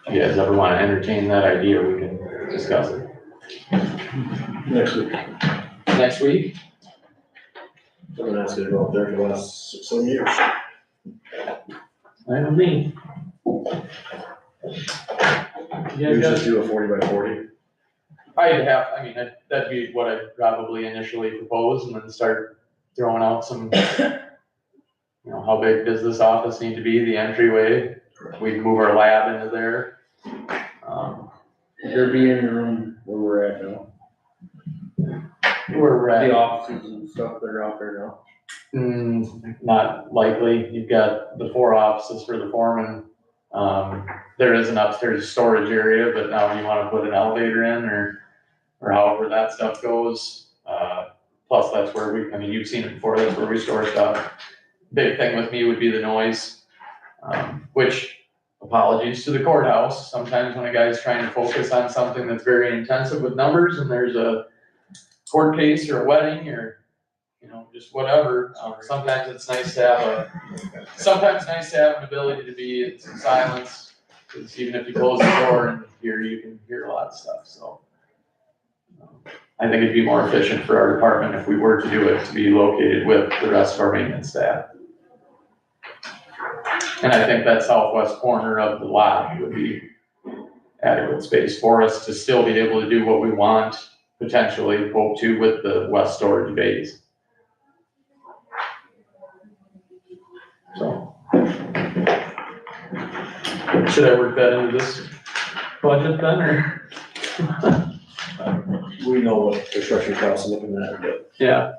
Speaker 7: If you guys ever wanna entertain that idea, we can discuss it.
Speaker 2: Next week.
Speaker 7: Next week?
Speaker 2: I've been asking to go up there for the last 6, 7 years.
Speaker 7: I don't mean.
Speaker 2: You just do a 40 by 40?
Speaker 7: I mean, that'd be what I'd probably initially propose, and then start throwing out some, how big does this office need to be, the entryway? We'd move our lab into there.
Speaker 5: There be in your room where we're at now,
Speaker 7: Where we're
Speaker 5: the
Speaker 7: at,
Speaker 5: offices and stuff that are out there now.
Speaker 7: not likely, you've got the 4 offices for the foreman. There is an upstairs storage area, but now you wanna put an elevator in, or however that stuff goes. Plus, that's where you've seen it before, that's where we store stuff. Big thing with me would be the noise, which, apologies to the courthouse, sometimes when a guy's trying to focus on something that's very intensive with numbers, and there's a court case or a wedding, or, just whatever, sometimes it's nice to have an ability to be in some silence, because even if you close the door and you can hear a lot of stuff, so. I think it'd be more efficient for our department if we were to do it, to be located with the rest of our maintenance staff. And I think that southwest corner of the lot would be adequate space for us to still be able to do what we want, potentially hope to, with the west storage bays. So. Should I work that into this budget then, or?
Speaker 2: We know what construction costs are looking at, but
Speaker 7: Yeah,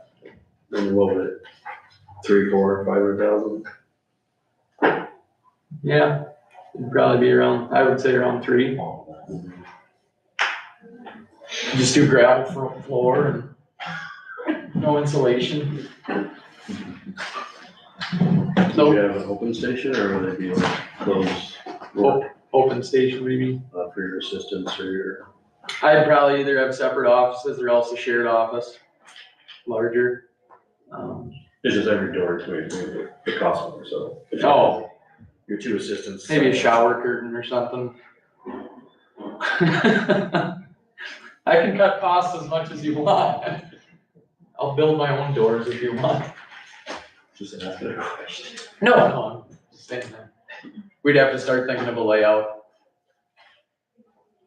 Speaker 2: maybe what would it, 3, 4, 500,000?
Speaker 7: yeah, it'd probably be around, I would say around 3. Just do gravel floor and no insulation.
Speaker 2: Do you have an open station, or would it be like closed work
Speaker 7: Open station, maybe.
Speaker 2: for your assistants or your?
Speaker 7: I'd probably either have separate offices or else a shared office, larger.
Speaker 2: It's just every door between the cost of it, so. if
Speaker 7: Oh,
Speaker 2: Your 2 assistants.
Speaker 7: maybe a shower curtain or something. I can cut costs as much as you want. I'll build my own doors if you want.
Speaker 2: Just asking a question.
Speaker 7: No, I'm just saying that. We'd have to start thinking of a layout.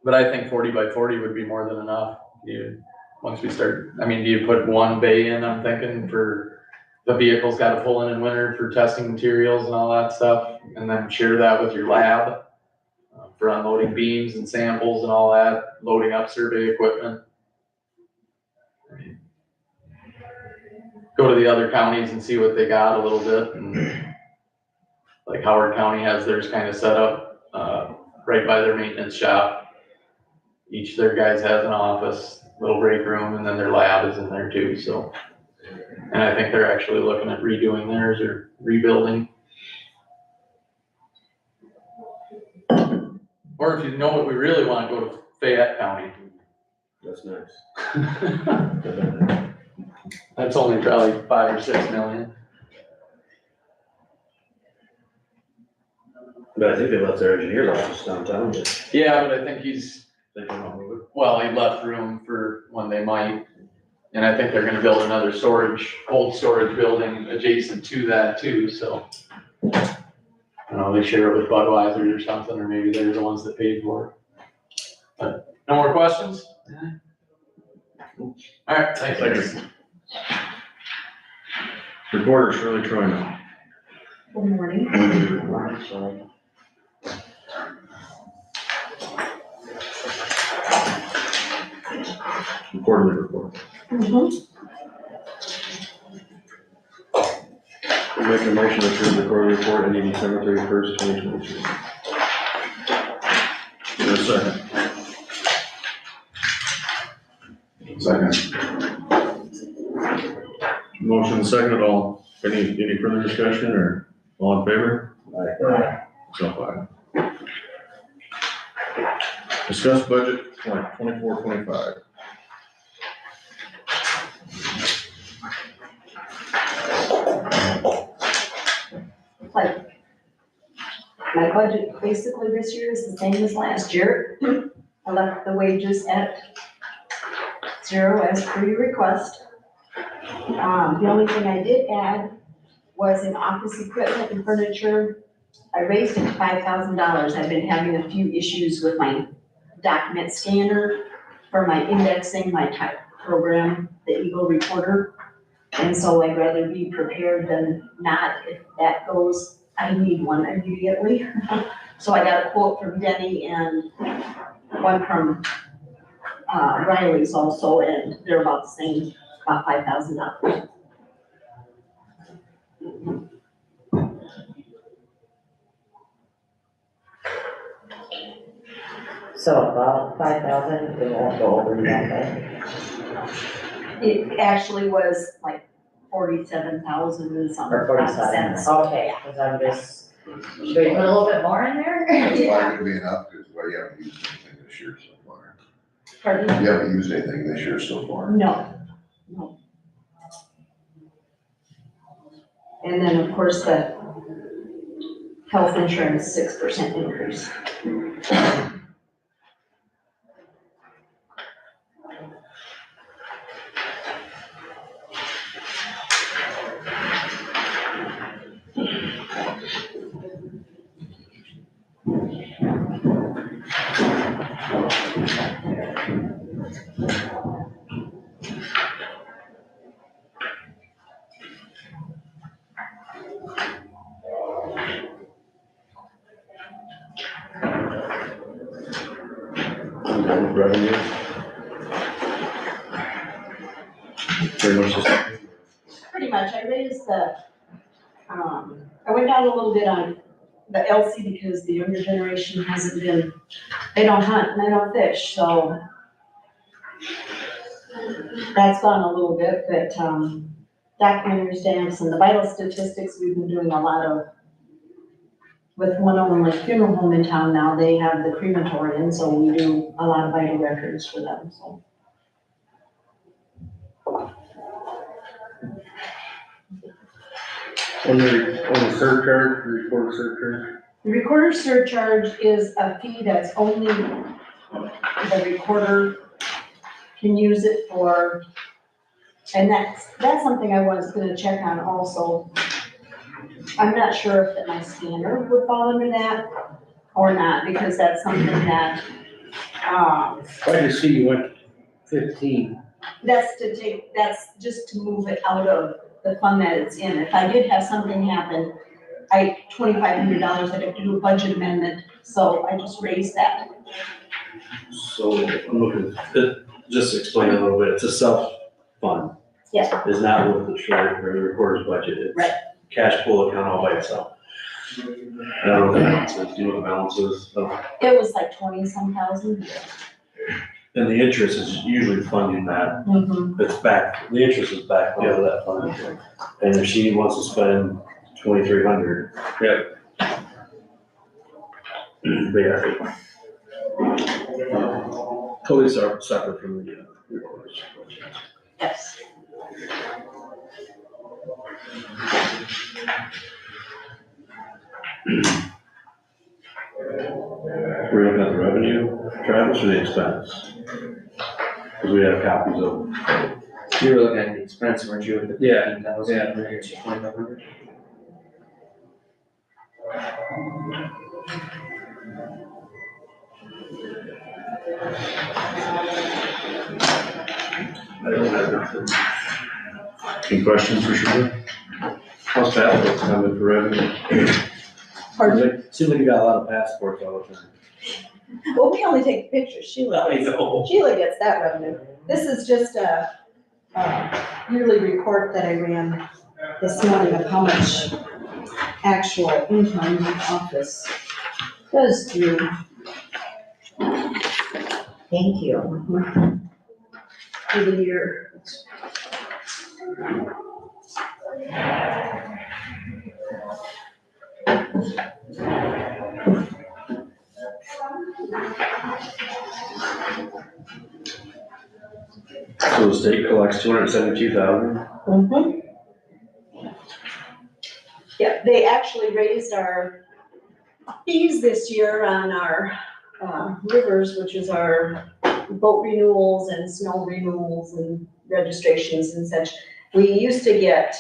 Speaker 7: But I think 40 by 40 would be more than enough. Once we start, do you put 1 bay in, I'm thinking, for the vehicle's gotta pull in winter for testing materials and all that stuff, and then share that with your lab for unloading beams and samples and all that, loading up survey equipment. Go to the other counties and see what they got a little bit, and like Howard County has theirs kind of set up right by their maintenance shop. Each of their guys has an office, little break room, and then their lab is in there too, so. And I think they're actually looking at redoing theirs or rebuilding. Or if you know what we really want, go to Fayette County.
Speaker 2: That's nice.
Speaker 7: That's only probably 5 or 6 million.
Speaker 2: But I think they left their engineer's office downtown, but
Speaker 7: Yeah, but I think
Speaker 2: they don't know move it.
Speaker 7: well, he left room for when they might. And I think they're gonna build another cold storage building adjacent to that too, so. I don't know, they share it with Budweiser or something, or maybe they're the ones that paid for it. But, no more questions? Alright, thanks.
Speaker 1: Reporter Shirley Troy.
Speaker 6: Good morning.
Speaker 1: Quarterly report.
Speaker 6: Mhm.
Speaker 2: We'll make a motion to approve the quarterly report ending December 31st, 2023.
Speaker 1: Is there a second? Motion and second at all. Any further discussion or all in favor? So five. Discuss budget 24-25.
Speaker 9: Like, my budget basically this year is the same as last year. I left the wages at 0 as per your request. The only thing I did add was in office equipment and furniture. I raised it to $5,000. I've been having a few issues with my document scanner for my indexing, my type program, the Eagle Recorder. And so I'd rather be prepared than not. If that goes, I need one immediately. So I got a quote from Denny and one from Riley's also, and they're about the same, about $5,000.
Speaker 6: So about 5,000, it won't go over that, right?
Speaker 9: It actually was like 47,000 and something.
Speaker 6: Or 47,
Speaker 9: cents.
Speaker 6: okay, because I'm just, should we put a little bit more in there?
Speaker 8: That's
Speaker 9: Yeah.
Speaker 8: not gonna be enough, because you haven't used anything this year so far.
Speaker 9: Pardon?
Speaker 8: You haven't used anything this year so far.
Speaker 9: No, no. And then, of course, the health insurance, 6% increase.
Speaker 2: Revenue.
Speaker 1: Very much the same.
Speaker 9: Pretty much, I raised the, I went down a little bit on the LC because the younger generation hasn't been, they don't hunt and they don't fish, so that's gone a little bit, but, documentary stamps and the vital statistics, we've been doing a lot of, with one only funeral home in town now, they have the crematorium, so we do a lot of vital records for them, so.
Speaker 5: On the surcharge, the recorder surcharge,
Speaker 9: The recorder surcharge is a fee that's only the recorder can use it for, and that's something I was gonna check on also. I'm not sure if that my scanner would fall under that or not, because that's something that,
Speaker 5: I just see you went 15.
Speaker 9: that's just to move it out of the fund that it's in. If I did have something happen, $2,500, I'd have to do a budget amendment, so I just raised that.
Speaker 2: So I'm looking, just explain a little bit, it's a self-fund.
Speaker 9: Yeah.
Speaker 2: It's not with the sheriff or the recorder's budget, it's
Speaker 9: Right.
Speaker 2: cash flow account all by itself. I don't know what the balance is, do you know what the balance is of,
Speaker 9: It was like 20-some thousand.
Speaker 2: and the interest is usually funding that, it's back, the interest is back out of that fund. And if she wants to spend 2,300.
Speaker 5: Yep.
Speaker 2: Yeah. Totally separate from the recorders.
Speaker 9: Yes.
Speaker 2: We're looking at the revenue, Travis, or the expense? Because we have copies of.
Speaker 3: You were looking at the expense, weren't you, with the
Speaker 5: Yeah,
Speaker 3: 15,000,
Speaker 5: yeah.
Speaker 3: and then here's your 2,500?
Speaker 2: I don't have nothing.
Speaker 1: Any questions for Sheila?
Speaker 2: How's passports coming for revenue?
Speaker 9: Pardon?
Speaker 2: Seems like you got a lot of passports all the time.
Speaker 9: Well, we only take pictures, Sheila gets that revenue. This is just a yearly report that I ran this morning of how much actual income the office does do.
Speaker 6: Thank you.
Speaker 9: For the year.
Speaker 2: So the state collects $272,000.
Speaker 9: Mm-hmm. Yeah, they actually raised our fees this year on our rivers, which is our boat renewals and snow renewals and registrations and such. We used to get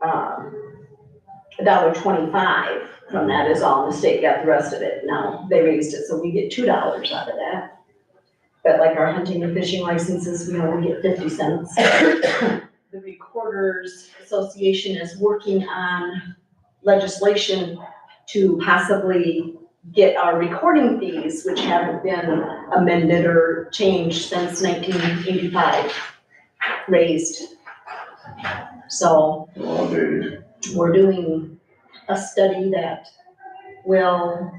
Speaker 9: $1.25 from that is all, and the state got the rest of it. Now they raised it, so we get $2 out of that. But like our hunting and fishing licenses, we only get 50 cents. The Recorders Association is working on legislation to possibly get our recording fees, which haven't been amended or changed since 1985, raised. So we're doing a study that will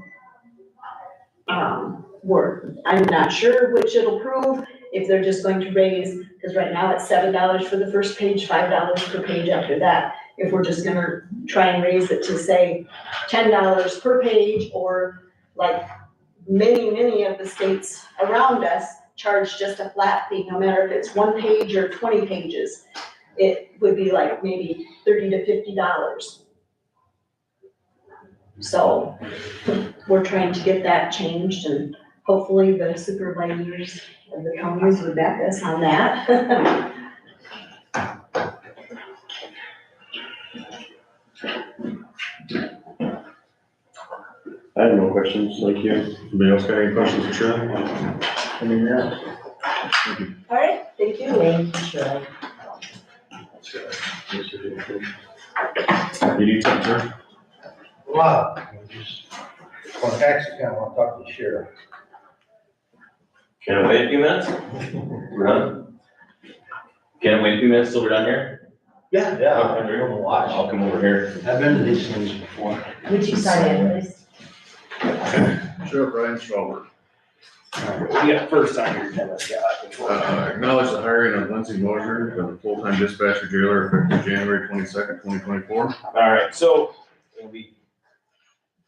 Speaker 9: work. I'm not sure which it'll prove, if they're just going to raise, because right now it's $7 for the first page, $5 per page after that. If we're just gonna try and raise it to say $10 per page, or like many of the states around us charge just a flat fee, no matter if it's 1 page or 20 pages. It would be like maybe $30 to $50. So we're trying to get that changed, and hopefully the supervisors of the counties would back us on that.
Speaker 2: I have no questions, like you.
Speaker 1: Anybody else got any questions for Shirley?
Speaker 9: All right, thank you.
Speaker 6: Thank you, Shirley.
Speaker 1: You need something, sir?
Speaker 4: Wow, just, on tax account, I'll talk to the sheriff.
Speaker 10: Can I wait a few minutes? We're done? Can I wait a few minutes till we're done here?
Speaker 4: Yeah,
Speaker 10: I'm gonna watch. I'll come over here.
Speaker 4: I've been to these things before.
Speaker 6: Would you sign in, please?
Speaker 1: Sheriff Ryan Strawberry.
Speaker 2: Yeah, first time you're telling us,
Speaker 1: Acknowledge the hiring of Lindsay Mosier as a full-time dispatcher jailer effective January 22nd, 2024.
Speaker 10: All right, so we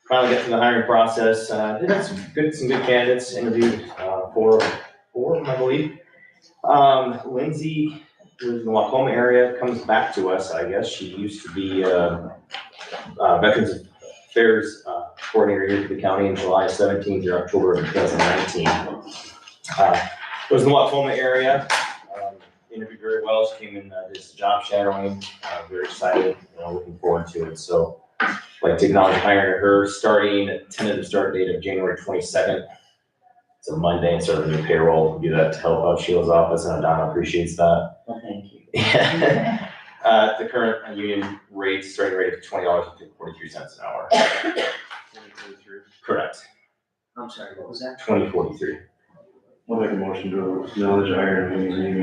Speaker 10: finally get to the hiring process. Did have some good candidates, interviewed four of them, I believe. Lindsay lives in the Wacoma area, comes back to us, I guess. She used to be Veterans Affairs coordinator here for the county in July 17th through October of 2019. Was in the Wacoma area, interviewed very well. She came in, did some job shadowing, very excited, looking forward to it. So I'd like to acknowledge hiring her, starting at tentative start date of January 22nd. It's a Monday, and start a new payroll. Do that to help out Sheila's office, and Donna appreciates that.
Speaker 6: Well, thank you.
Speaker 10: The current union rate, starting rate of $20.43 an hour.
Speaker 2: 2023.
Speaker 10: Correct,
Speaker 3: I'm sorry, what was that?
Speaker 10: 2043.
Speaker 2: I'll make a motion to acknowledge the hiring of Lindsay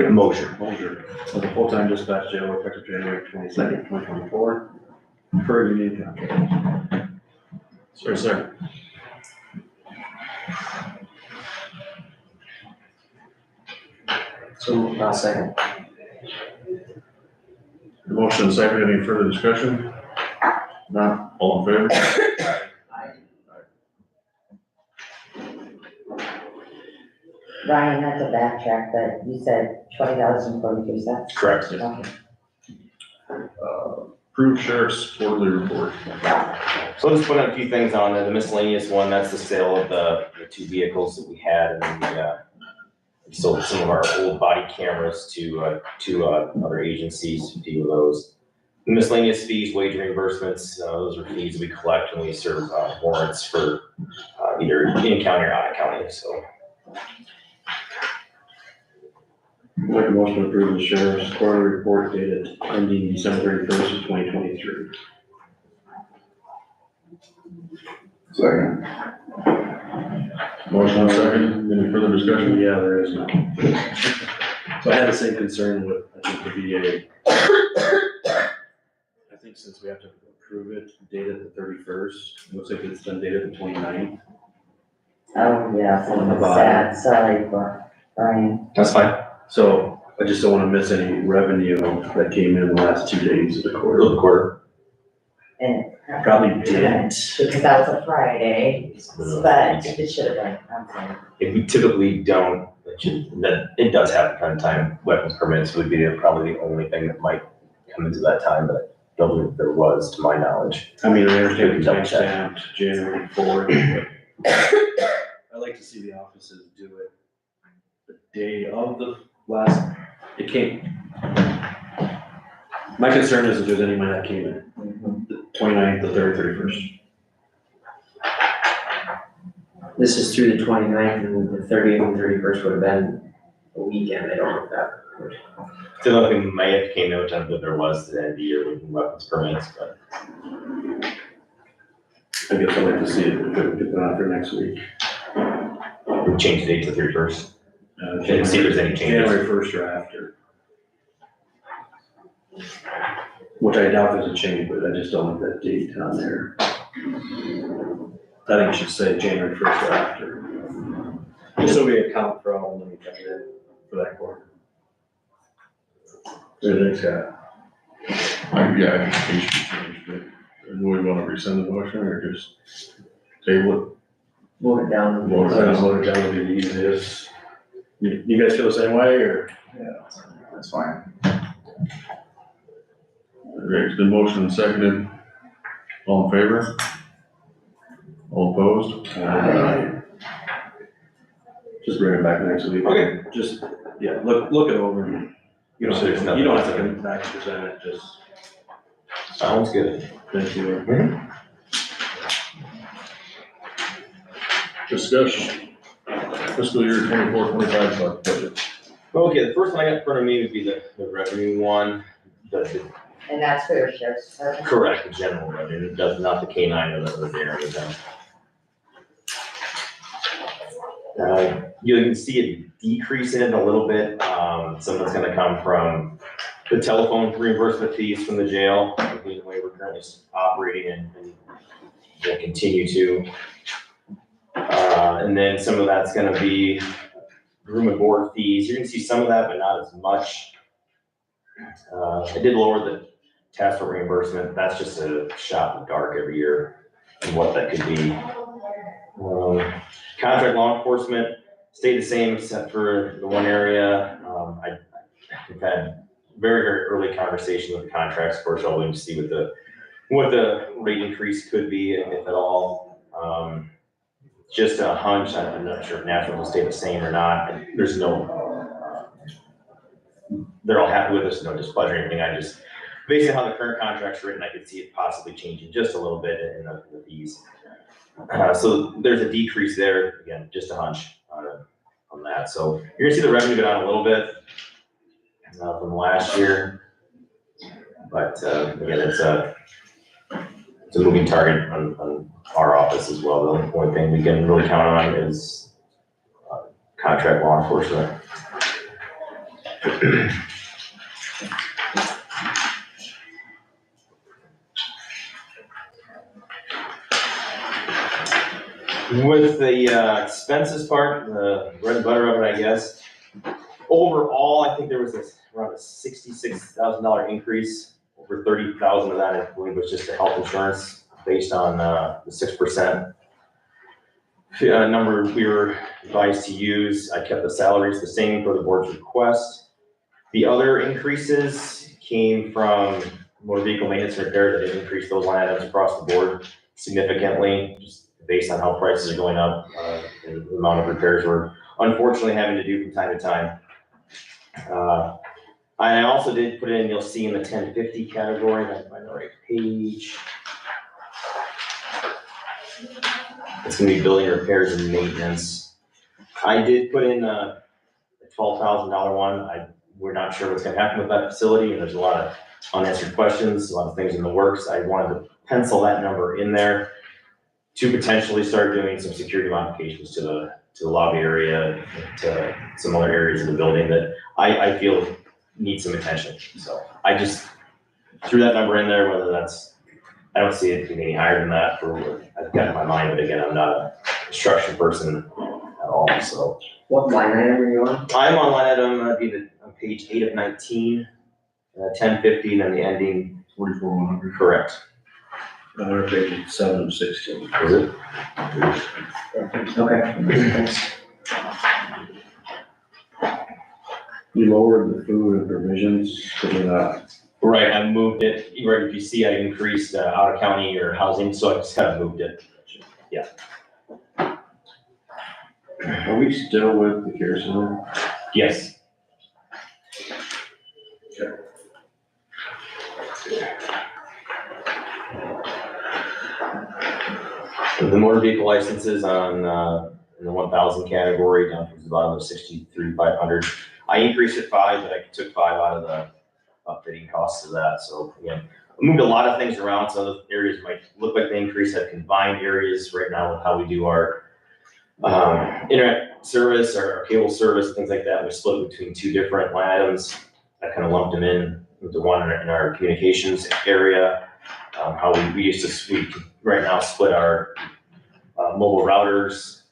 Speaker 2: Mosier as a full-time dispatch jailer effective January 22nd, 2024, per union contract.
Speaker 1: Sir, second.
Speaker 3: So, second.
Speaker 1: Motion and second, any further discussion? Not, all in favor?
Speaker 6: Ryan, not to backtrack, but you said $20.43.
Speaker 10: Correct.
Speaker 6: Okay.
Speaker 1: Approved sheriff's quarterly report.
Speaker 10: So I'll just put out a few things on there. The miscellaneous one, that's the sale of the 2 vehicles that we had, and then we sold some of our old body cameras to other agencies, a few of those. The miscellaneous fees, wage reimbursements, those are fees we collect when we serve warrants for either in county or out of county, so.
Speaker 2: Make a motion to approve the sheriff's quarterly report dated ending December 31st of 2023.
Speaker 8: Second.
Speaker 1: Motion and second, any further discussion?
Speaker 2: Yeah, there is none. So I had the same concern with, I think, the VA. I think since we have to approve it, dated the 31st, it looks like it's been dated the 29th.
Speaker 6: Oh, yeah, so sad, sorry, Brian.
Speaker 10: That's fine.
Speaker 2: So I just don't wanna miss any revenue that came in the last 2 days of the quarter.
Speaker 6: And
Speaker 2: Probably didn't.
Speaker 6: because that was a Friday, but it should have been, I'm sorry.
Speaker 10: If we typically don't, it does happen from time to time, weapons permits would be probably the only thing that might come into that time, but I don't think there was, to my knowledge.
Speaker 2: I mean, I understand we time stamped January 4th, but I like to see the offices do it the day of the last, it came. My concern is if there's any money that came in, the 29th, the 3rd, 31st.
Speaker 3: This is through the 29th, and the 30th and 31st would have been a weekend, I don't know if that.
Speaker 10: So another thing may have came in, which I believe there was to the end of the year with weapons permits, but.
Speaker 2: I guess I'd like to see it, if it get put out for next week.
Speaker 10: We changed the date to 31st.
Speaker 2: Uh,
Speaker 10: Didn't see if there's any changes.
Speaker 2: January 1st or after. Which I doubt there's a change, but I just don't want that date on there. I think it should say January 1st or after. Just so we account for all the money coming in for that quarter. Everything's Scott.
Speaker 1: Yeah, I think we should change it. Do we want to rescind the motion or just table
Speaker 3: Vote it down.
Speaker 1: Vote it
Speaker 2: I don't know what that would be the easiest. You guys feel the same way, or?
Speaker 8: That's fine.
Speaker 1: Okay, it's been motioned and seconded. All in favor? All opposed?
Speaker 2: Just bring it back next week.
Speaker 10: Okay.
Speaker 2: Just, yeah, look it over. And you don't have to, you don't have to come back and present it, just,
Speaker 10: Sounds good.
Speaker 2: thank you.
Speaker 1: Discussion. Fiscal year 24-25 budget.
Speaker 10: Okay, the first one I got in front of me would be the revenue one.
Speaker 6: And that's for your sheriff's department?
Speaker 10: Correct, the general revenue, does not the K-9 or the area down. You can see a decrease in it a little bit. Some of it's gonna come from the telephone reimbursement fees from the jail, the way we're currently operating and will continue to. And then some of that's gonna be room and board fees. You're gonna see some of that, but not as much. I did lower the task for reimbursement. That's just a shot in the dark every year and what that could be. Contract law enforcement stayed the same except for the one area. I've had very, very early conversation with the contracts, of course, I'll wait to see what the rate increase could be, if at all. Just a hunch, I'm not sure if national will stay the same or not. There's no, they're all happy with us, no displeasure or anything. I just, based on how the current contract's written, I could see it possibly changing just a little bit in the fees. So there's a decrease there, again, just a hunch on that. So you're gonna see the revenue go down a little bit from last year. But again, it's a moving target on our office as well. The only thing we can really count on is contract law enforcement. With the expenses part, the bread and butter of it, I guess. Overall, I think there was around a $66,000 increase. Over 30,000 of that, I believe, was just the health insurance based on the 6% number we were advised to use. I kept the salaries the same for the board's request. The other increases came from motor vehicle maintenance and repairs. I did increase those line items across the board significantly, just based on how prices are going up, and the amount of repairs we're unfortunately having to do from time to time. I also did put in, you'll see in the 1050 category, if I can find the right page. It's gonna be building repairs and maintenance. I did put in a $12,000 one. We're not sure what's gonna happen with that facility, and there's a lot of unanswered questions, a lot of things in the works. I wanted to pencil that number in there to potentially start doing some security modifications to the lobby area, to some other areas of the building that I feel need some attention. So I just threw that number in there, whether that's, I don't see it being any higher than that for what I've got in my mind, but again, I'm not a construction person. all, so.
Speaker 3: What line item are you on?
Speaker 10: I'm on line item, on page 8 of 19, 1050, and then the ending.
Speaker 1: 44,100.
Speaker 10: Correct.
Speaker 2: We're page 7 of 16.
Speaker 10: Is it?
Speaker 3: Okay, thanks.
Speaker 2: You lowered the food and provisions, could you not?
Speaker 10: Right, I moved it, right, if you see I increased out of county or housing, so I just kind of moved it.
Speaker 2: Are we still with the care center?
Speaker 10: Yes. The motor vehicle licenses on, in the 1,000 category, down to the bottom of 63,500. I increased it 5, but I took 5 out of the upfitting costs of that, so, again, I moved a lot of things around, so other areas might look like they increased, have combined areas right now with how we do our internet service or cable service, things like that. We split between 2 different line items. I kind of lumped them into one in our communications area. How we used to, right now split our mobile routers,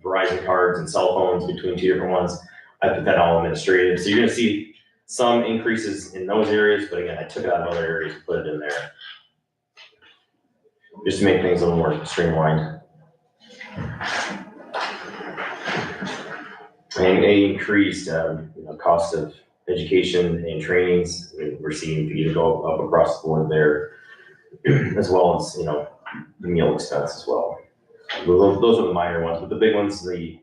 Speaker 10: Verizon cards and cell phones between 2 different ones. I put that all administrative. So you're gonna see some increases in those areas, but again, I took it out of other areas and put it in there. Just to make things a little more streamlined. And they increased, cost of education and trainings. We're seeing fees go up across the board there, as well as, the meal expense as well. Those are the minor ones, but the big ones, the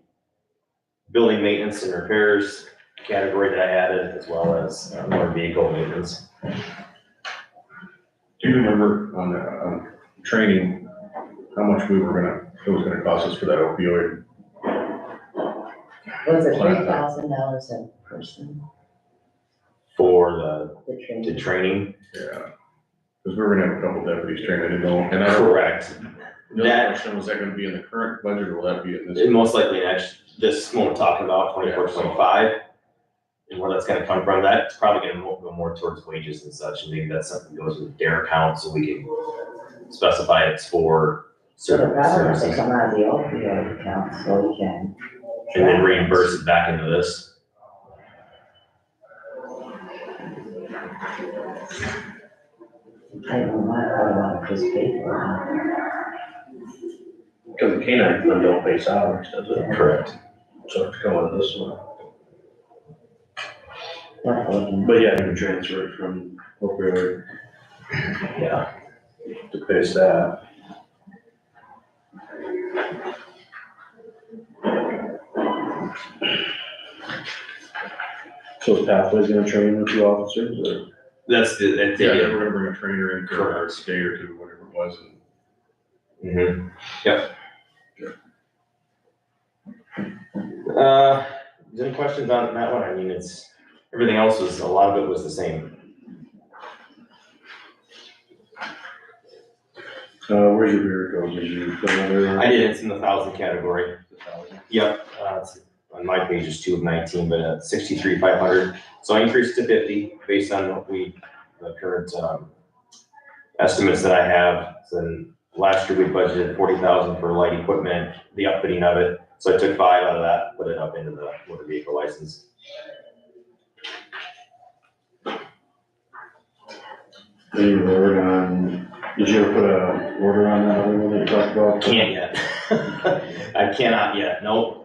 Speaker 10: building maintenance and repairs category that I added, as well as motor vehicle maintenance.
Speaker 1: Do you remember on training, how much it was gonna cost us for that opioid?
Speaker 6: Was it $3,000 a person,
Speaker 10: For
Speaker 6: the training?
Speaker 10: the training.
Speaker 1: Yeah. Because we were gonna have a couple deputies trained, I didn't know, and I don't.
Speaker 10: Correct.
Speaker 1: The other question, was that gonna be in the current budget, or will that be in this?
Speaker 10: It most likely this one we're talking about, 24, 25, and where that's gonna come from, that's probably gonna go more towards wages and such, and maybe that's something that goes with their account, so we can specify it's for
Speaker 6: So the
Speaker 10: certain
Speaker 6: problem is they
Speaker 10: services,
Speaker 6: come out of the opioid account, so we can.
Speaker 10: and then reimburse it back into this.
Speaker 6: I don't know why I want to participate for
Speaker 2: Because the canine fund don't pay salaries, does it?
Speaker 10: Correct.
Speaker 2: So it's going this one.
Speaker 6: that.
Speaker 2: But yeah, you can transfer it from opioid
Speaker 10: Yeah.
Speaker 2: to pay staff. So is Pathways gonna train the 2 officers, or?
Speaker 10: That's
Speaker 1: Yeah, they were gonna bring a trainer in for a day or 2, whatever it was, and
Speaker 10: Mm-hmm. Yep. Is there any questions on that one? I mean, everything else a lot of it was the same.
Speaker 2: Where's your beer go? Did you put another?
Speaker 10: I did, it's in the 1,000 category. Yep, it's on my page is 2 of 19, but 63,500. So I increased to 50 based on what the current estimates that I have. Then last year we budgeted 40,000 for light equipment, the upfitting of it. So I took 5 out of that, put it up into the motor vehicle license.
Speaker 2: Any word on, did you ever put a order on that other one that you talked about?
Speaker 10: Can't yet. I cannot yet, nope.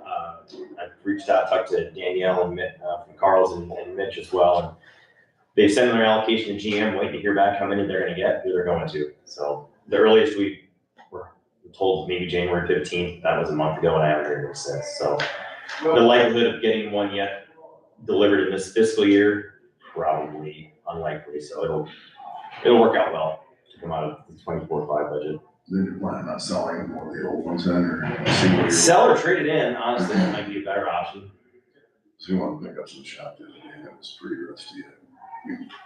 Speaker 10: I've reached out, talked to Danielle and from Carl's and Mitch as well. And they've sent their allocation to GM, waiting to hear back how many they're gonna get, who they're going to. So the earliest we were told maybe January 15th, that was a month ago, and I haven't heard anything since. So the likelihood of getting one yet delivered in this fiscal year, probably unlikely. So it'll work out well to come out of the 24/5 budget.
Speaker 8: Then you're planning on selling one of the old ones then, or see what you.
Speaker 10: Sell or trade it in, honestly, that might be a better option.
Speaker 8: So we want to pick up some shop the other day, that was pretty rusty.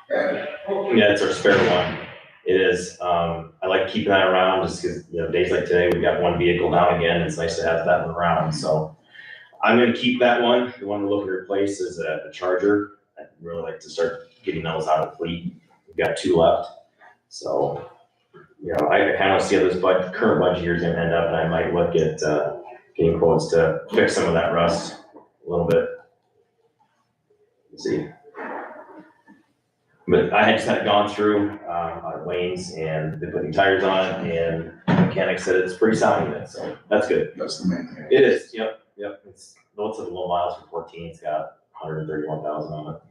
Speaker 10: Yeah, it's our spare one. It is. I like keeping that around just because, days like today, we've got one vehicle down again. It's nice to have that one around. So I'm going to keep that one. The one we're looking to replace is a Charger. I'd really like to start getting those out of the fleet. We've got 2 left. So, I kind of see how this current budget year is going to end up, and I might look at getting quotes to fix some of that rust a little bit. Let's see. But I had just had it gone through, on Wayne's, and they're putting tires on it, and the mechanic said it's pretty sound unit, so that's good.
Speaker 8: That's the main thing.
Speaker 10: It is, yep, it's, though it's a low miles for 14, it's got 131,000 on it.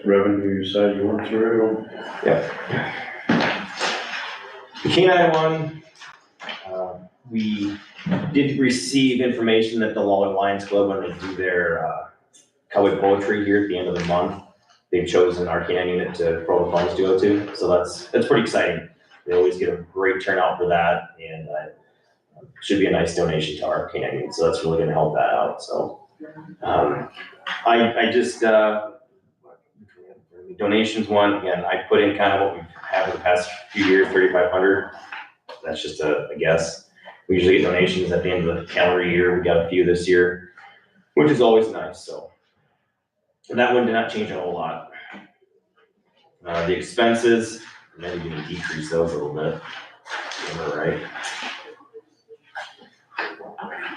Speaker 2: Revenue side, you went through.
Speaker 10: Yep. The K-9 one, we did receive information that the Lowell Lions Club, when they do their cowboy poetry here at the end of the month, they've chosen our K-9 unit to throw the funds to go to, so that's pretty exciting. They always get a great turnout for that, and should be a nice donation to our K-9 unit, so that's really gonna help that out, so. I just, donations one, again, I put in kind of what we've had for the past few years, 3,500. That's just a guess. We usually get donations at the end of the calendar year. We got a few this year, which is always nice, so. And that one did not change a whole lot. The expenses, maybe gonna decrease those a little bit. Remember, right?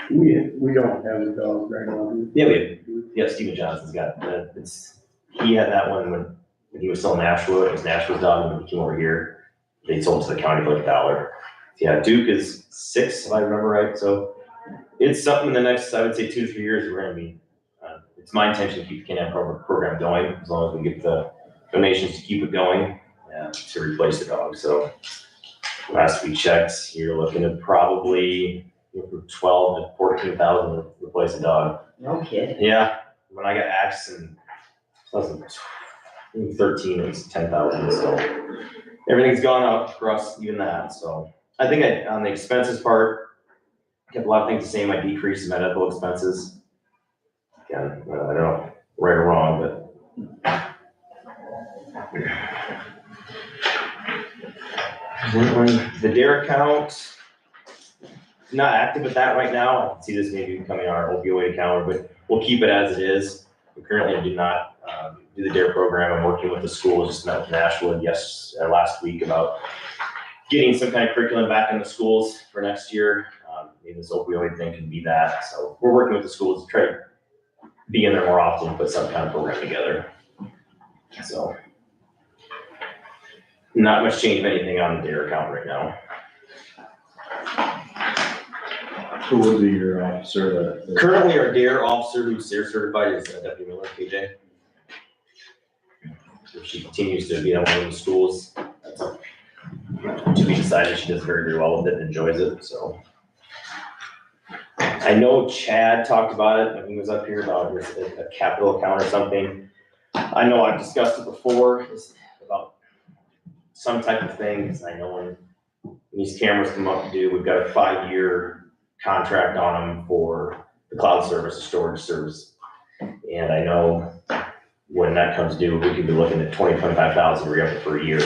Speaker 5: We don't have the dog right now.
Speaker 10: Yeah, Steven Johnson's got, he had that one when he was still in Nashua. It was Nashua's dog, when he came over here. They sold it to the county for like $1. Yeah, Duke is 6, if I remember right, so it's something in the next, I would say 2 to 3 years, we're gonna be, it's my intention to keep the K-9 program going, as long as we get the donations to keep it going, to replace the dog, so. Last we checked, you're looking at probably from 12 to 14,000 to replace a dog.
Speaker 6: No kidding.
Speaker 10: Yeah, when I got axed in 2013, it was 10,000, so everything's gone up across even that, so. I think on the expenses part, kept a lot of things the same. I decreased medical expenses. Again, I don't know, right or wrong, but. The DARE account, not active with that right now. I can see this maybe becoming our opioid account, but we'll keep it as it is. We currently do not do the DARE program. I'm working with the schools, just met with Nashua last week about getting some kind of curriculum back in the schools for next year. Maybe this opioid thing can be that. So we're working with the schools to try to be in there more often, put some kind of program together. So not much change of anything on the DARE account right now.
Speaker 1: Who would be your officer that?
Speaker 10: Currently, our DARE officer who's DARE certified is Deputy Miller, KJ. If she continues to be at one of the schools, that's up to be decided. She does very, very well with it and enjoys it, so. I know Chad talked about it when he was up here about a capital account or something. I know I've discussed it before, it's about some type of thing, because I know when these cameras come up to do, we've got a 5-year contract on them for the cloud service, the storage service. And I know when that comes due, we could be looking at 25,000 re-up for a year,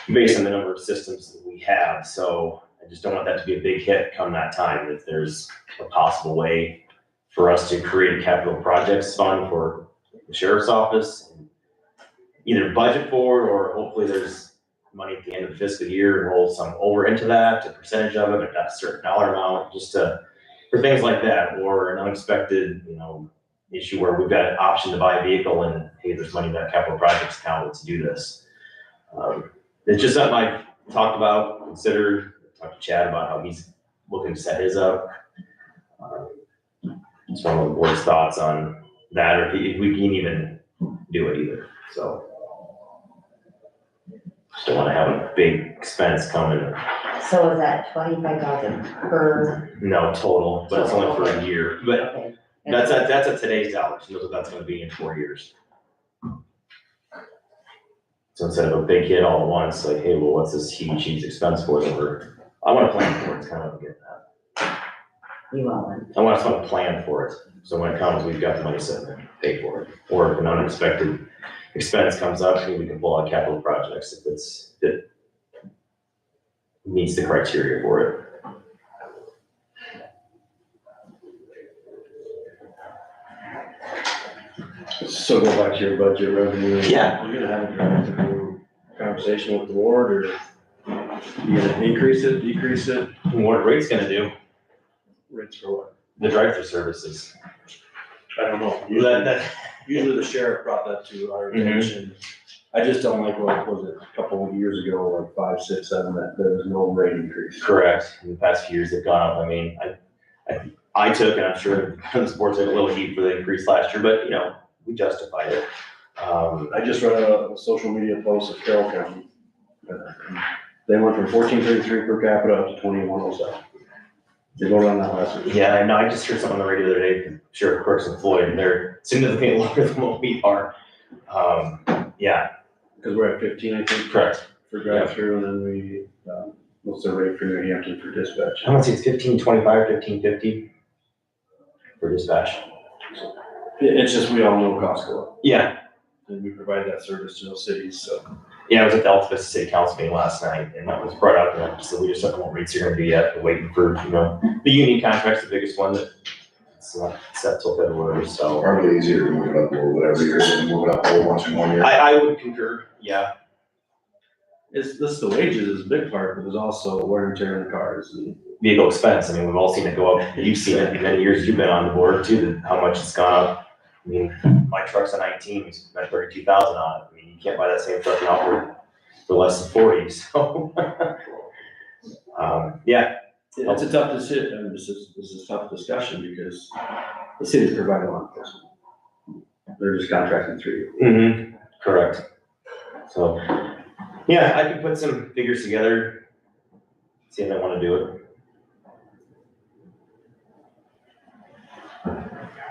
Speaker 10: based on the number of systems that we have. So I just don't want that to be a big hit come that time. If there's a possible way for us to create a capital projects fund for the sheriff's office, and either budget for it, or hopefully there's money at the end of the fiscal year and roll some over into that, a percentage of it, if that's a certain dollar amount, just for things like that, or an unexpected, issue where we've got an option to buy a vehicle and, hey, there's money in that capital projects account to do this. It's just something I talked about, considered, talked to Chad about how he's looking to set his up. Just one of the board's thoughts on that, or if we can even do it either, so. Just don't wanna have a big expense coming.
Speaker 6: So is that 25,000 per?
Speaker 10: No, total, but it's only for a year, but
Speaker 6: Okay.
Speaker 10: that's at today's dollars, she knows what that's gonna be in 4 years. So instead of a big hit all at once, like, hey, well, what's this huge expense for it, I wanna plan for it, it's kind of getting that.
Speaker 6: You want one?
Speaker 10: I just wanna plan for it, so when it comes, we've got the money set there, to pay for it. Or if an unexpected expense comes up, we can pull out capital projects if it meets the criteria for it.
Speaker 2: So go back to your budget revenue.
Speaker 10: Yeah.
Speaker 2: You're gonna have a revenue conversation with the board, or you gonna increase it, decrease it?
Speaker 10: What rate's gonna do?
Speaker 2: Rates for what?
Speaker 10: The drive-through services.
Speaker 2: I don't know.
Speaker 10: That-
Speaker 2: Usually the sheriff brought that to our
Speaker 10: Mhm.
Speaker 2: attention. I just don't like what was it, a couple of years ago, like 5, 6, 7, that there was no rate increase.
Speaker 10: Correct. In the past few years, they've gone up. I mean, I took, and I'm sure the sports took a little heat for the increase last year, but, you know, we justified it.
Speaker 2: I just read a social media post of Carroll County. They went from 1433 per capita up to 2107. They voted on that last week.
Speaker 10: Yeah, I know. I just heard something on the radio the other day from Sheriff Crooks and Floyd, and they're significantly lower than what we are. Yeah,
Speaker 2: Because we're at 15, I think,
Speaker 10: correct.
Speaker 2: for drive-through, and then we, what's the rate for New Hampton for dispatch?
Speaker 10: I want to say it's 1525, 1550 for dispatch.
Speaker 2: It's just, we all know costs go up,
Speaker 10: Yeah,
Speaker 2: and we provide that service to those cities, so.
Speaker 10: yeah, I was at the Alta Vista City Council meeting last night, and that was brought up, and so we just don't know what rates are gonna be yet, we're waiting for, you know, the union contract's the biggest one that it's not set till February, so.
Speaker 8: Probably easier to move it up a little bit every year than move it up a whole bunch in 1 year.
Speaker 10: I would concur, yeah.
Speaker 2: This, the wages is a big part, but there's also wear and tear in the cars, and
Speaker 10: Vehicle expense, I mean, we've all seen it go up, you've seen it in many years you've been on the board too, that how much it's gone up. I mean, my truck's a 19, we spent 32,000 on it, I mean, you can't buy that same truck now for less than 40, so. Yeah,
Speaker 2: it's a tough decision, and this is a tough discussion, because the cities provide law enforcement. They're just contracting through you.
Speaker 10: correct. So, yeah, I can put some figures together, see if I wanna do it.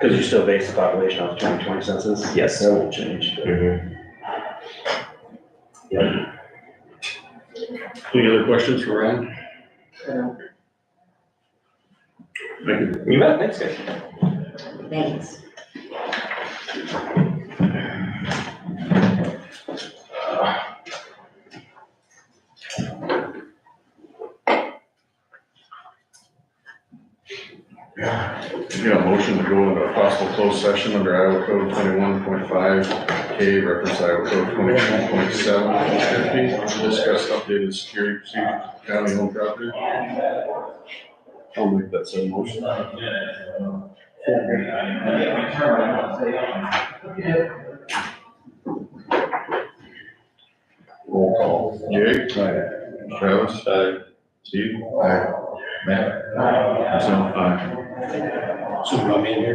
Speaker 2: Because you still base the population off 2020 census?
Speaker 10: Yes.
Speaker 2: That won't change.
Speaker 10: Yeah.
Speaker 1: Any other questions for Ryan? Thank you.
Speaker 10: You bet, thanks guys.
Speaker 6: Thanks.
Speaker 1: Get a motion to go into a possible closed session under Iowa Code 21.5K, reference Iowa Code 22.750, to discuss updated security procedures for county owned property.
Speaker 2: I'll make that same motion.
Speaker 1: Roll call. Jake? Travis? Steve? Matt? Myself, aye. Super, I'm in here.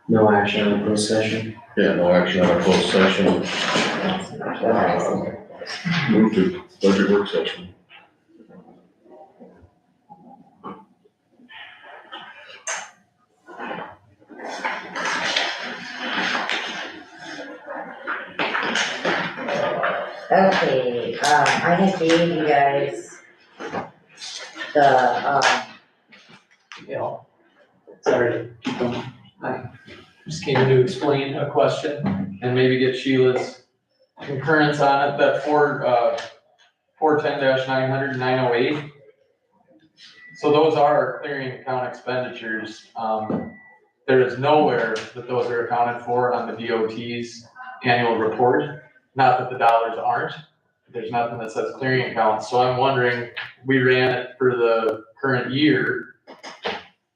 Speaker 3: No action on closed session.
Speaker 1: Yeah, no action on a closed session. Move to budget work session.
Speaker 6: Okay, I had gave you guys the,
Speaker 7: Yeah. Sorry, keep going. I just came in to explain a question and maybe get Sheila's concurrence on it, that 410-900 and 908. So those are our clearing account expenditures. There is nowhere that those are accounted for on the DOT's annual report. Not that the dollars aren't, there's nothing that says clearing accounts. So I'm wondering, we ran it for the current year.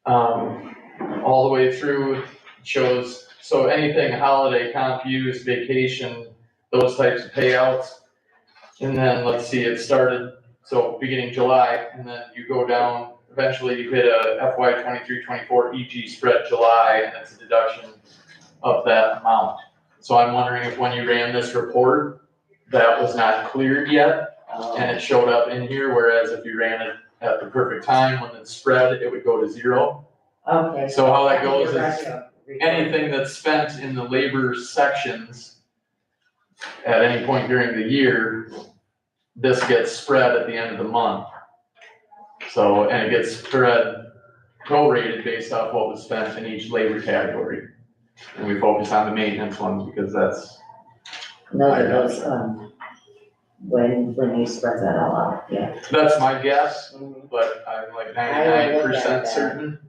Speaker 7: All the way through, shows, so anything holiday, comp use, vacation, those types of payouts. And then, let's see, it started, so beginning July, and then you go down, eventually you hit a FY 23-24 EG spread July, and it's a deduction of that amount. So I'm wondering if when you ran this report, that was not cleared yet, and it showed up in here, whereas if you ran it at the perfect time, when it's spread, it would go to zero.
Speaker 6: okay.
Speaker 7: So how that goes
Speaker 6: Your
Speaker 7: is
Speaker 6: retro report.
Speaker 7: anything that's spent in the labor sections at any point during the year, this gets spread at the end of the month. So, and it gets spread prorated based off what was spent in each labor category. And we focus on the maintenance ones because that's,
Speaker 6: Those, when you spread that all out, yeah.
Speaker 7: that's my guess, but I'm like
Speaker 6: I will look at
Speaker 7: 99%
Speaker 6: that.
Speaker 7: certain.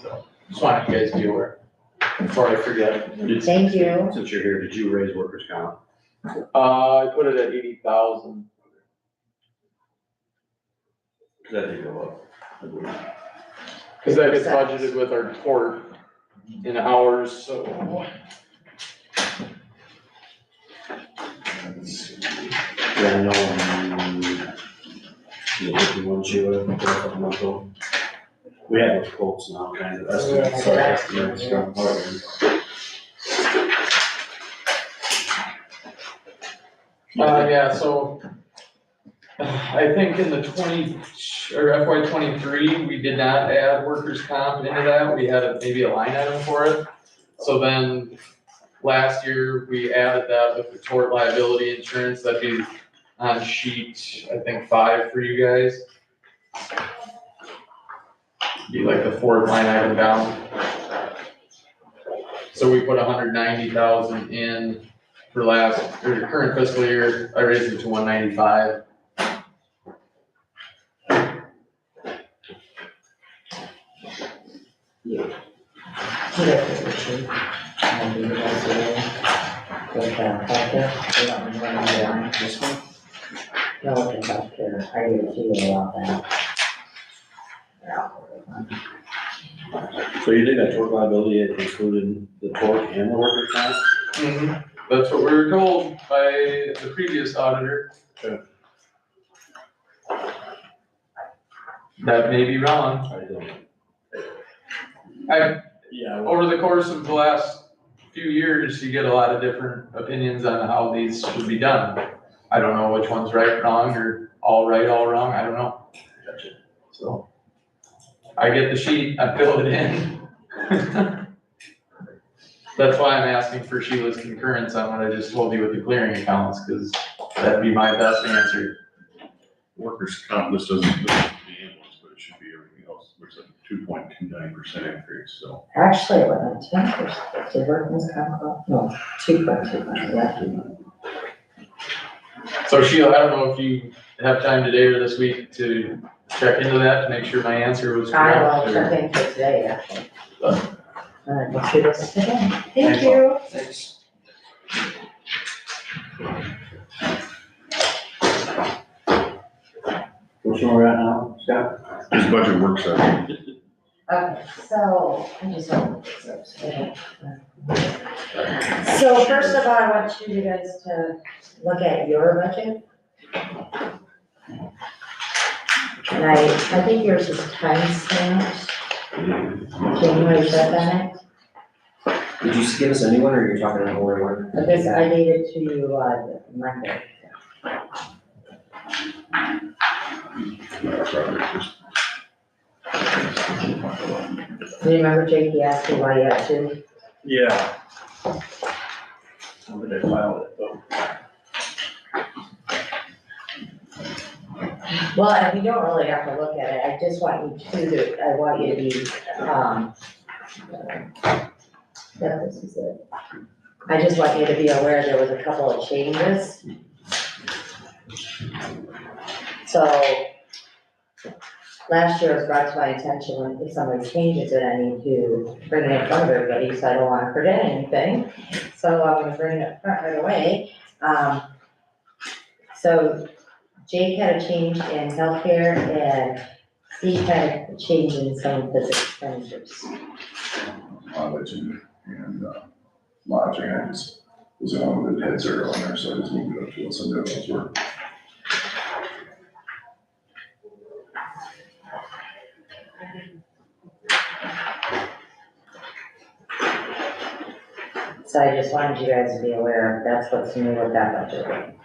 Speaker 7: So, just wanted you guys to be aware before I forget.
Speaker 6: Thank you.
Speaker 2: Since you're here, did you raise workers' comp?
Speaker 7: I put it at 80,000.
Speaker 2: That did go up.
Speaker 7: Cause that gets budgeted with our tort in hours, so.
Speaker 2: Yeah, I know, the 51 Sheila, a couple months ago. We have those quotes now, kind of estimates, so estimates from partners.
Speaker 7: Yeah, so I think in the FY 23, we did not add workers' comp into that. We had maybe a line item for it. So then last year, we added that with the tort liability insurance. That'd be on sheet, I think 5 for you guys. Be like the 4th line item down. So we put 190,000 in for the current fiscal year. I raised it to 195.
Speaker 6: No, it's up here, I didn't see you about that.
Speaker 2: So you think that tort liability included the tort and the workers' comp?
Speaker 7: That's what we were told by the previous auditor.
Speaker 2: Okay.
Speaker 7: That may be wrong.
Speaker 2: Yeah.
Speaker 7: Over the course of the last few years, you get a lot of different opinions on how these should be done. I don't know which one's right, wrong, or all right, all wrong, I don't know. So, I get the sheet, I fill it in. That's why I'm asking for Sheila's concurrence on what I just told you with the clearing accounts, because that'd be my best answer.
Speaker 1: Workers' comp, this doesn't, the ambulance, but it should be everything else, looks like 2.29% increase, so.
Speaker 6: Actually, it went 10%, did workman's comp go? No, 2.2, yeah.
Speaker 7: So Sheila, I don't know if you have time today or this week to check into that to make sure my answer was correct.
Speaker 6: I will
Speaker 7: or-
Speaker 6: check into it today, actually. Alright, we'll shoot this today. Thank
Speaker 7: Thanks.
Speaker 6: you.
Speaker 7: Thanks.
Speaker 2: Which one we're at now, Scott?
Speaker 1: This budget work session,
Speaker 6: Okay, so, I just don't. So first of all, I want you guys to look at your budget. And I think yours is time stamped. January 7th.
Speaker 3: Did you give us a new one, or you're talking an older one?
Speaker 6: But this, I gave it to you, Monday. Do you remember Jakey asked you why you had two?
Speaker 2: Yeah. When did I file it, though?
Speaker 6: Well, and we don't really have to look at it, I just want I want you to be, yeah, this is it. I just want you to be aware there was a couple of changes. So, last year it was brought to my attention, when if somebody changes it, I need to bring it in front of everybody, so I don't wanna forget anything. So I'm gonna bring it front right away. So Jake had a change in healthcare and Steve had a change in some of his expenditures.
Speaker 8: Mileage and lodging, I just was on with head zero on there, so I just moved it up to what some of those were.
Speaker 6: So I just wanted you guys to be aware, that's what's new with that budget.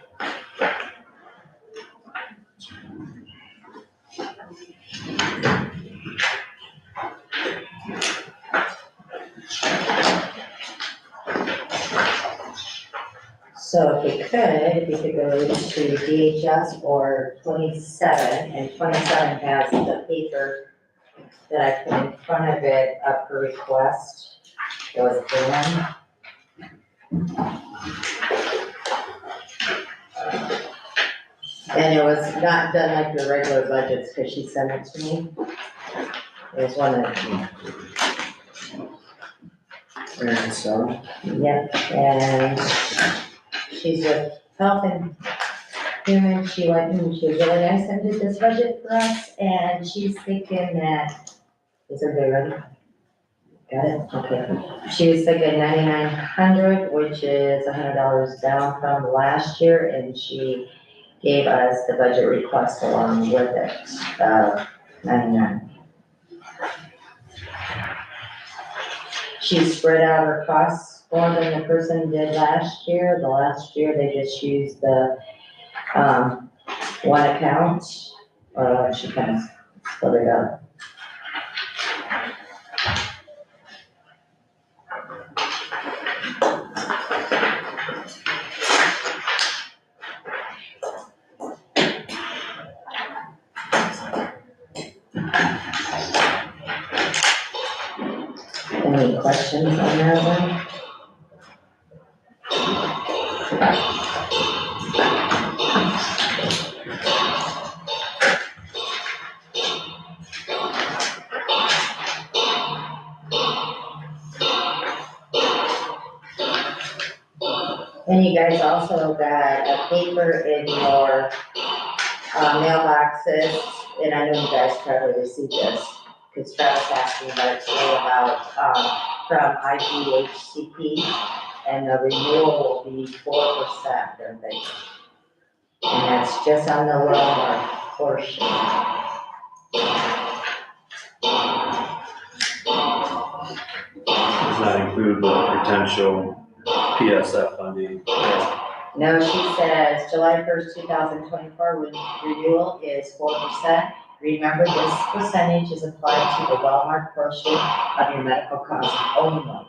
Speaker 6: So if you could go to DHS or 27, and 27 has the paper that I put in front of it up for request. It was Dan. And it was not done like your regular budgets, because she sent it to me. It was one of,
Speaker 3: And so,
Speaker 6: yep, and she's with Health and Human, she went and she was really nice and did this budget for us, and she's thinking that, is everybody ready? Got it, okay. She was thinking 9,900, which is $100 down from last year, and she gave us the budget request along with it, 99. She spread out her costs more than the person did last year. The last year, they just used the, one account, she kind of split it up. Any questions on that one? And you guys also got a paper in your mailboxes, and I know you guys probably received this, because Travis asked me about it today from IGHCP, and the renewal will be 4%, I think. And that's just on the lower portion.
Speaker 2: Does not include the potential PSF funding.
Speaker 6: No, she says July 1st, 2024, renewal is 4%. Remember, this percentage is applied to the Walmart portion of your medical costs only.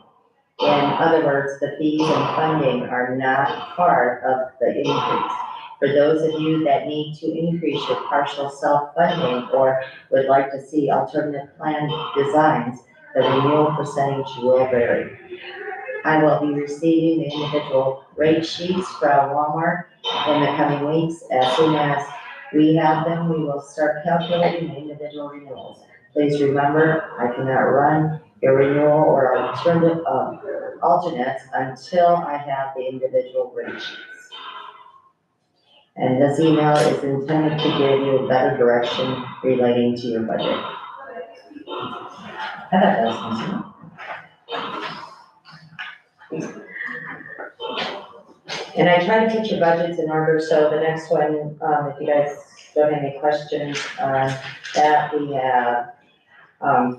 Speaker 6: In other words, the fees and funding are not part of the increase. For those of you that need to increase your partial self-funding or would like to see alternative plan designs, the renewal percentage will vary. I will be receiving the individual rate sheets from Walmart in the coming weeks. As soon as we have them, we will start calculating the individual renewals. Please remember, I cannot run a renewal or alternates until I have the individual rate sheets. And this email is intended to give you a better direction relating to your budget. I thought that was missing. And I tried to put your budgets in order, so the next one, if you guys don't have any questions on that, we have,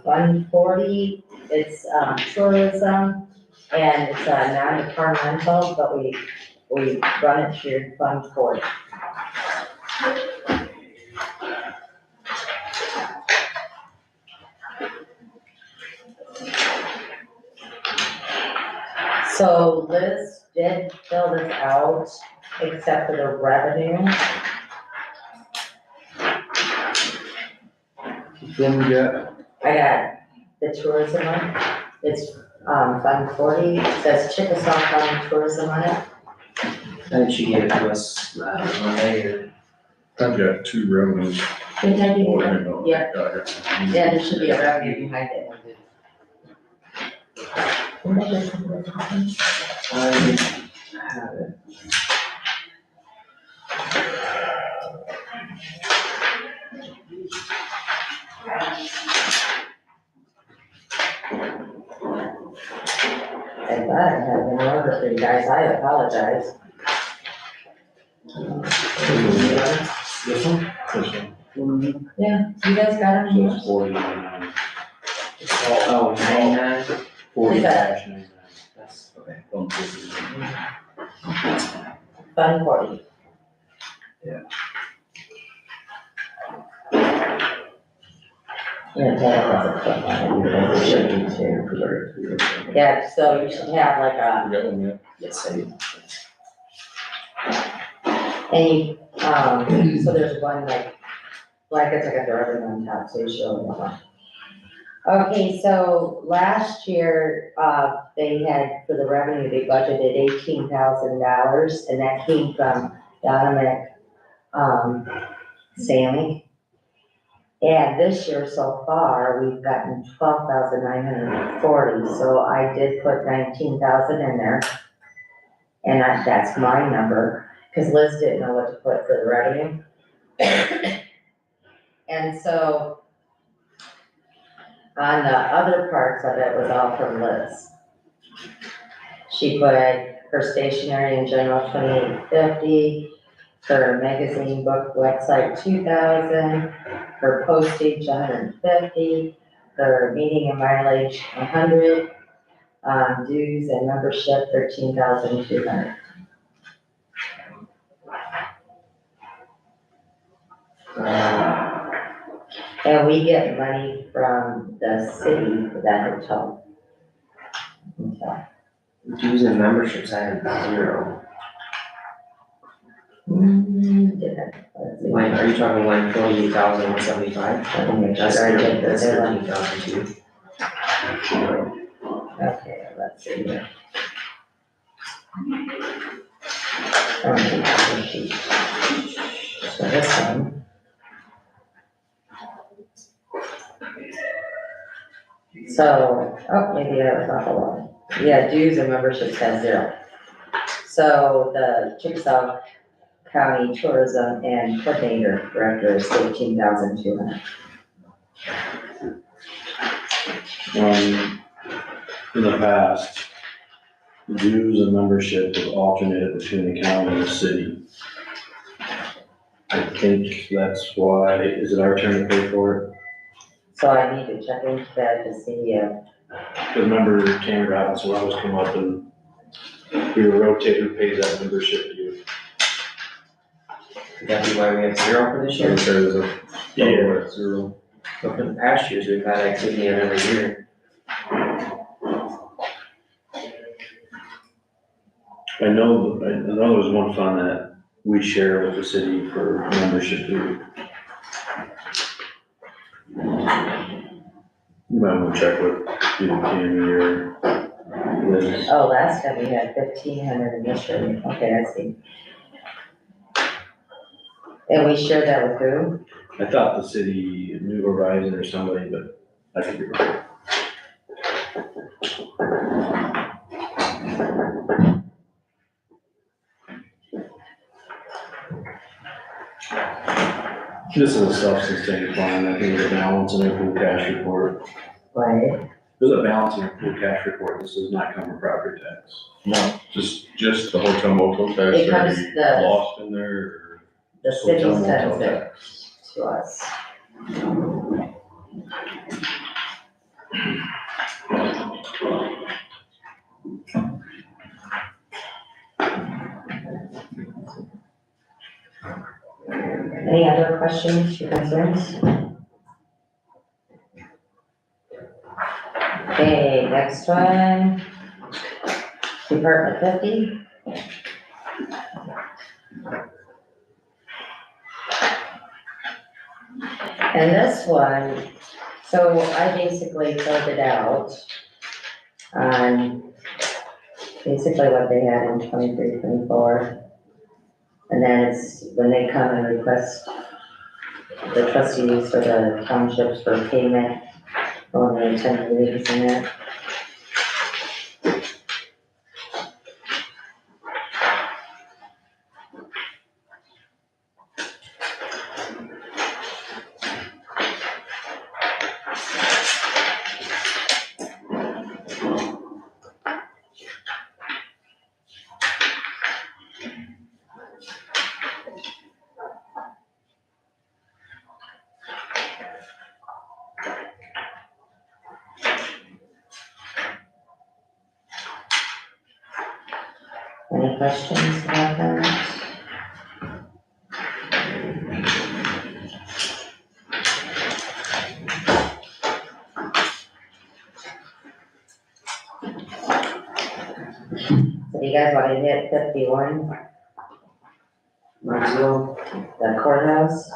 Speaker 6: Fund 40, it's, tourism, and it's, non-departmental, but we run it through Fund 40. So Liz did fill this out, except for the revenue.
Speaker 5: Then we got,
Speaker 6: I got the tourism one, it's, Fund 40, it says Chickasaw County Tourism on it.
Speaker 3: I think she gave it to us, Monday or.
Speaker 1: I've got two revenues.
Speaker 6: Didn't I give you
Speaker 1: Oh,
Speaker 6: that?
Speaker 1: hang on.
Speaker 6: Yeah.
Speaker 1: Got it.
Speaker 6: Yeah, there should be a revenue behind it.
Speaker 3: I have it.
Speaker 6: I thought I had an order for you guys, I apologize.
Speaker 5: this one?
Speaker 6: Yeah, you guys got them here?
Speaker 5: 49.
Speaker 3: Oh, 99,
Speaker 5: 40
Speaker 6: dash
Speaker 5: 99.
Speaker 3: that's, okay.
Speaker 6: Fund 40. Yeah, that wasn't put on it, because it should be too. Yeah, so you should have like a,
Speaker 1: You got one yet?
Speaker 3: Yes, I do.
Speaker 6: any, so there's one like it's like a drawing on top, so you show that one. Okay, so last year, they had, for the revenue, they budgeted $18,000, and that came from Donovan, Sammy. And this year so far, we've gotten 12,940, so I did put 19,000 in there. And that's my number, because Liz didn't know what to put for the revenue. And so, on the other parts of it was all from Liz. She put her stationery and general $28.50, her magazine book website $2,000, her postage $150, her meeting and mileage $100, dues and membership $13,200. And we get money from the city for that hotel. Okay.
Speaker 3: Dues and memberships, I have 0.
Speaker 6: Different. Let's see.
Speaker 3: Are you talking like 48,175?
Speaker 6: Let me make sure
Speaker 3: That's
Speaker 6: I get
Speaker 3: 30,
Speaker 6: this
Speaker 3: that's
Speaker 6: in.
Speaker 3: 13,002.
Speaker 6: Okay, let's see here. So this one. So, oh, maybe that was not the one. Yeah, dues and memberships has 0. So the Chickasaw County Tourism and Coordinator Director is 13,200.
Speaker 2: In the past, dues and membership was alternated between the county and the city. I think that's why, is it our turn to pay for it?
Speaker 6: So I need to check into that to see if,
Speaker 2: Because remember, Tammy Robinson will always come up and we rotate who pays that membership due.
Speaker 3: Would that be why we have 0 for this year?
Speaker 2: Yeah, it's 0.
Speaker 3: But in the past years, we've had activity in every year.
Speaker 2: I know there was one fund that we share with the city for membership due. You might want to check with either Tammy or Liz.
Speaker 6: oh, last time we had 1,500 in this year. Okay, I see. And we share that with who?
Speaker 2: I thought the city knew Horizon or somebody, but I could be wrong. This is a self-sustained fund, I think it's a balance in every cash report.
Speaker 6: Right,
Speaker 2: There's a balance in the pool cash report. This does not come from property tax.
Speaker 1: No, just the hotel motel tax,
Speaker 6: It
Speaker 1: are
Speaker 6: comes
Speaker 1: you
Speaker 6: the-
Speaker 1: lost in there, or?
Speaker 6: the city
Speaker 2: Hotel motel
Speaker 6: sends it
Speaker 2: tax.
Speaker 6: to us. Any other questions or concerns? Okay, next one. Department 50. And this one, so I basically filled it out on basically what they had in 23, 24. And then it's when they come and request the trustees or the townships for payment, when they attend meetings and that. Any questions about that? So you guys want to hit 51? Review the courthouse.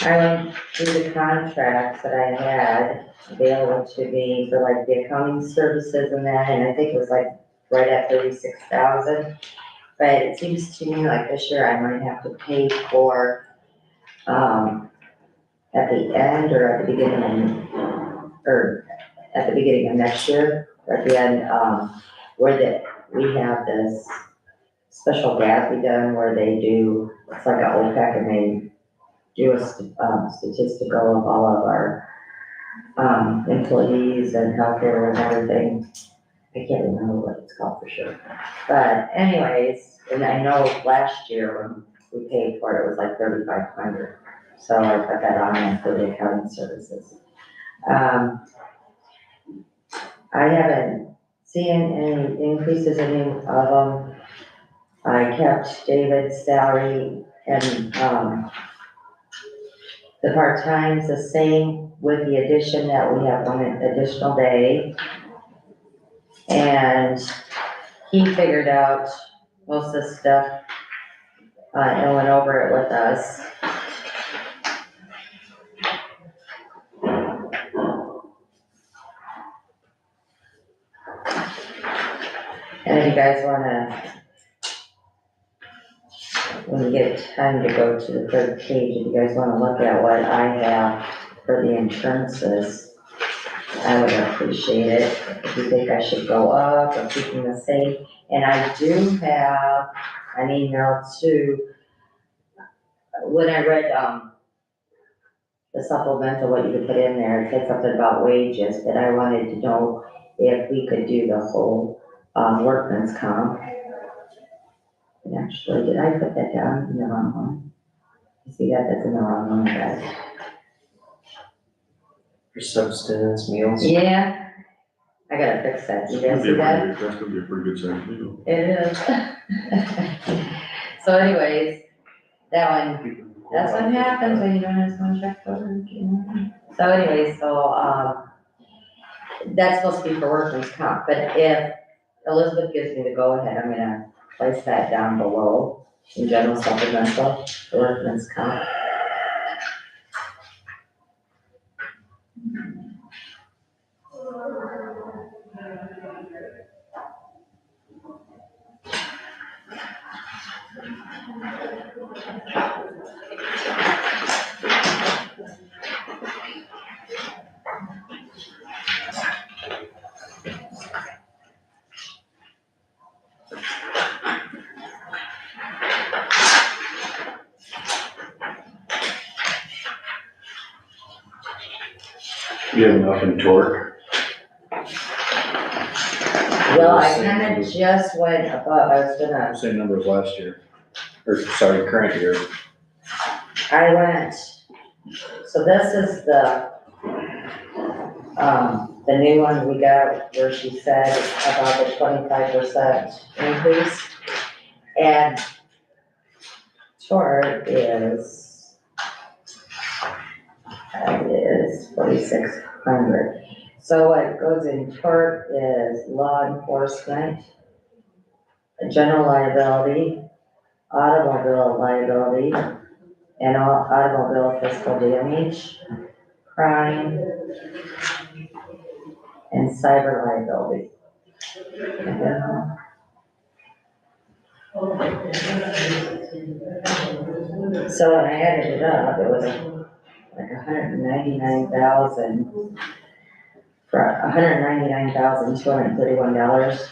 Speaker 6: I went through the contracts that I had available to me for like the accounting services and that, and I think it was like right at 36,000. But it seems to me like this year I might have to pay for, at the end or at the beginning, or at the beginning of next year, or at the end, we have this special graph we done where they do, it's like an OPEC, and they do a statistical of all of our employees and healthcare and everything. I can't remember what it's called for sure. But anyways, and I know last year when we paid for it, it was like 3,500. So I put that on there for the accounting services. I haven't seen any increases in any of them. I kept David's salary and, the part-time's the same with the addition that we have one additional day. And he figured out most of the stuff, and went over it with us. And if you guys wanna, when you get time to go to the third page, if you guys wanna look at what I have for the insurances, I would appreciate it. If you think I should go up or keeping the same. And I do have an email too. When I read, the supplemental, what you could put in there, it said something about wages, but I wanted to know if we could do the whole, workman's comp. And actually, did I put that down in the wrong one? You see that, that's in the wrong one, guys.
Speaker 3: For subsistence meals.
Speaker 6: Yeah, I gotta fix that, you guys see that?
Speaker 1: That's gonna be a pretty good section.
Speaker 6: It is. So anyways, that one, that's what happens when you don't have someone check over, you know? So anyways, that's supposed to be for workman's comp, but if Elizabeth gives me the go-ahead, I'm gonna place that down below in general supplemental, for workman's comp.
Speaker 2: You have enough in torque?
Speaker 6: Well, I kinda just went above, I was gonna,
Speaker 2: Same number as last year, or sorry, current year.
Speaker 6: I went, so this is the new one we got where she said about the 25% increase. And short is 4,600. So what goes in short is law enforcement, general liability, automobile liability, and automobile physical damage, crime, and cyber liability. So when I added it up, it was like $199,231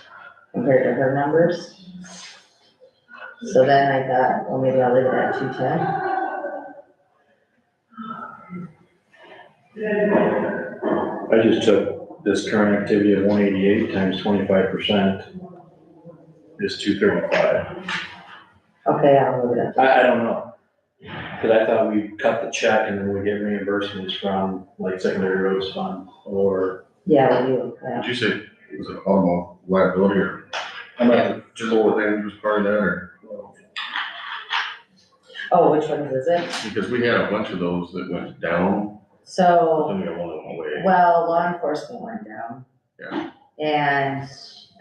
Speaker 6: compared to her numbers. So then I thought, well, maybe I'll leave it at 210.
Speaker 2: I just took this current activity of 188 times 25% is 235.
Speaker 6: Okay, I'll move it up.
Speaker 2: I don't know. Cause I thought we cut the check and then we get reimbursements from like secondary roads fund or.
Speaker 6: Yeah, we do, yeah.
Speaker 1: Did you say, was it automobile liability or?
Speaker 2: I'm not
Speaker 1: Just what was part of that or?
Speaker 6: Oh, which ones is it?
Speaker 1: Because we had a bunch of those that went down,
Speaker 6: So,
Speaker 1: then we got one that went away.
Speaker 6: well, law enforcement went down.
Speaker 1: Yeah.
Speaker 6: And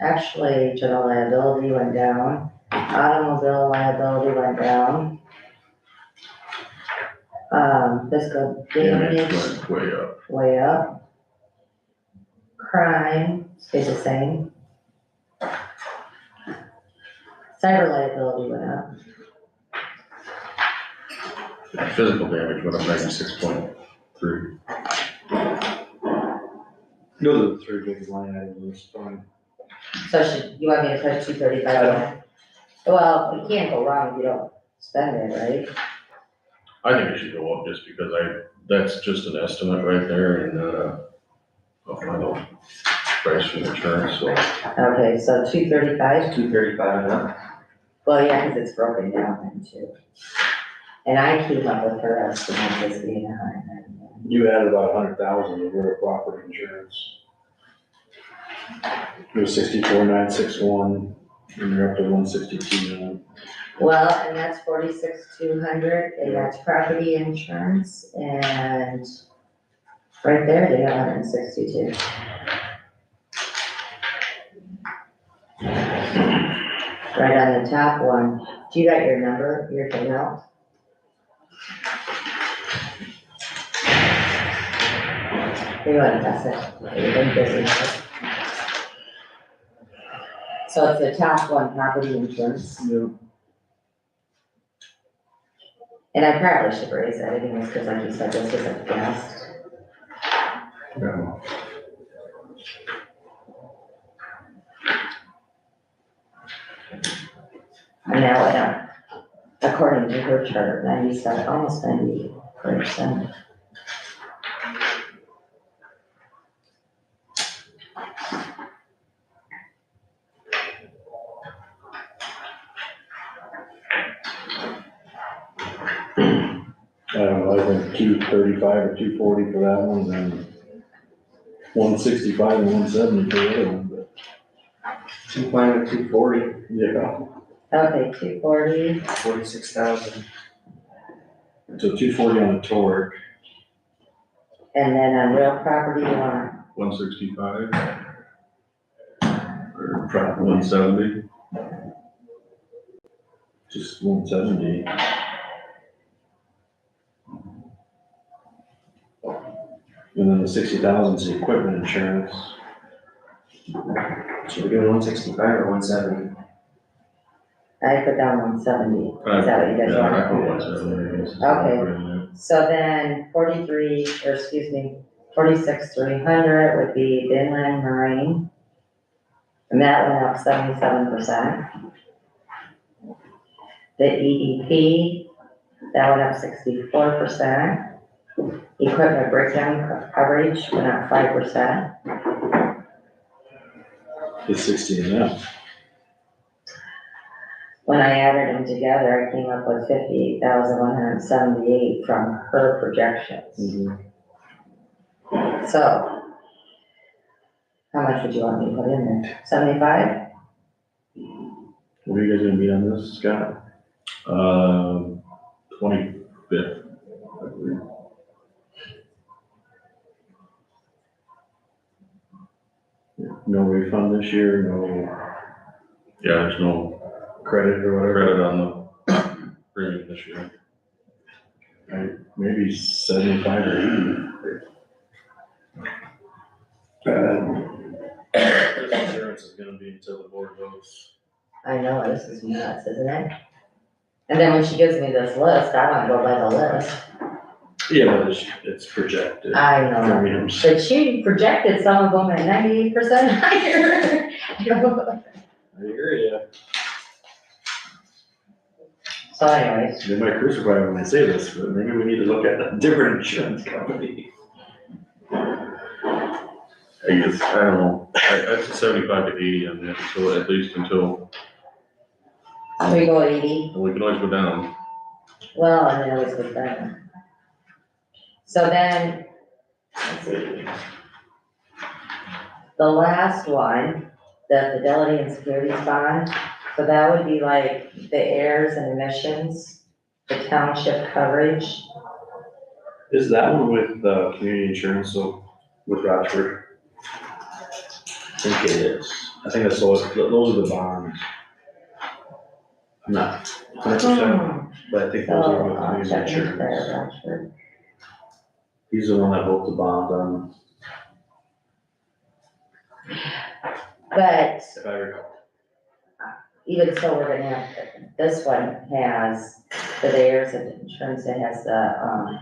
Speaker 6: actually, general liability went down, automobile liability went down. Physical damage
Speaker 1: Went way up.
Speaker 6: way up. Crime stayed the same. Cyber liability went up.
Speaker 1: Physical damage went up 96.3.
Speaker 2: Those are the three big line items, fine.
Speaker 6: So you want me to put 235? Well, you can't go wrong if you don't spend it, right?
Speaker 1: I think it should go up just because that's just an estimate right there and, a final price from insurance, so.
Speaker 6: Okay, so 235?
Speaker 3: 235 and up.
Speaker 6: Well, yeah, because it's broken down then too. And I keep up with her estimate as being high.
Speaker 2: You added about 100,000 of real property insurance. It was 64,961, and you're up to 162 now.
Speaker 6: Well, and that's 46,200, and that's property insurance, and right there, they have 162. Right on the top one, do you got your number, your thing out? You want to pass it, you've been busy. So it's the top one, property insurance.
Speaker 2: Yep.
Speaker 6: And I probably should raise that anyways, because like you said, this isn't fast.
Speaker 1: Yeah.
Speaker 6: And now it up, according to her chart, 97, almost 90%.
Speaker 2: I don't know, I think 235 or 240 for that one, and 165 and 170 for the other one, but.
Speaker 3: 220 with 240,
Speaker 2: Yeah,
Speaker 6: Okay, 240,
Speaker 3: 46,000.
Speaker 2: so 240 on the torque,
Speaker 6: and then on real property, you want
Speaker 1: 165. Or probably 170.
Speaker 2: just 170. And then the 60,000 is the equipment insurance.
Speaker 3: Should we do 165 or 170?
Speaker 6: I put down 170, is that what you guys
Speaker 1: Yeah, I put
Speaker 6: want?
Speaker 1: 170.
Speaker 6: Okay. So then 46,300 would be inland marine. And that went up 77%. The EEP, that went up 64%. equipment breakdown coverage went up 5%.
Speaker 2: It's 16 now.
Speaker 6: When I added them together, I came up with 58,178 from her projections. So, how much would you want me to put in there? 75?
Speaker 2: What are you guys gonna meet on this, Scott?
Speaker 1: 25th, I believe.
Speaker 2: No refund this year, no
Speaker 1: Yeah, there's no
Speaker 2: credit or whatever?
Speaker 1: credit on the premium this year.
Speaker 2: Maybe 75 or 80.
Speaker 1: Insurance is gonna be until the board votes.
Speaker 6: I know, this is nuts, isn't it? And then when she gives me this list, I wanna go by the list.
Speaker 2: Yeah, but it's projected.
Speaker 6: I know,
Speaker 2: Premiums.
Speaker 6: but she projected some of them at 98% higher.
Speaker 2: I hear ya.
Speaker 6: So anyways,
Speaker 2: They might crucify me when I say this, but maybe we need to look at a different insurance company.
Speaker 1: I guess, I don't know, I'd say 75 to 80 on that, so at least until,
Speaker 6: we go 80.
Speaker 1: we can always go down.
Speaker 6: Well, and then always get better. So then, let's see. The last one, the fidelity and securities bond, so that would be like the errors and emissions, the township coverage.
Speaker 2: Is that one with, community insurance, so with Rochford? I think it is. I think that's those are the bonds. I'm not 100%, but I think those are with
Speaker 6: So I'll
Speaker 2: community
Speaker 6: check into
Speaker 2: insurance.
Speaker 6: there, Rochford.
Speaker 2: He's the one that wrote the bond on,
Speaker 6: But
Speaker 2: if I recall.
Speaker 6: even so, we're gonna have, this one has the layers of insurance, it has the,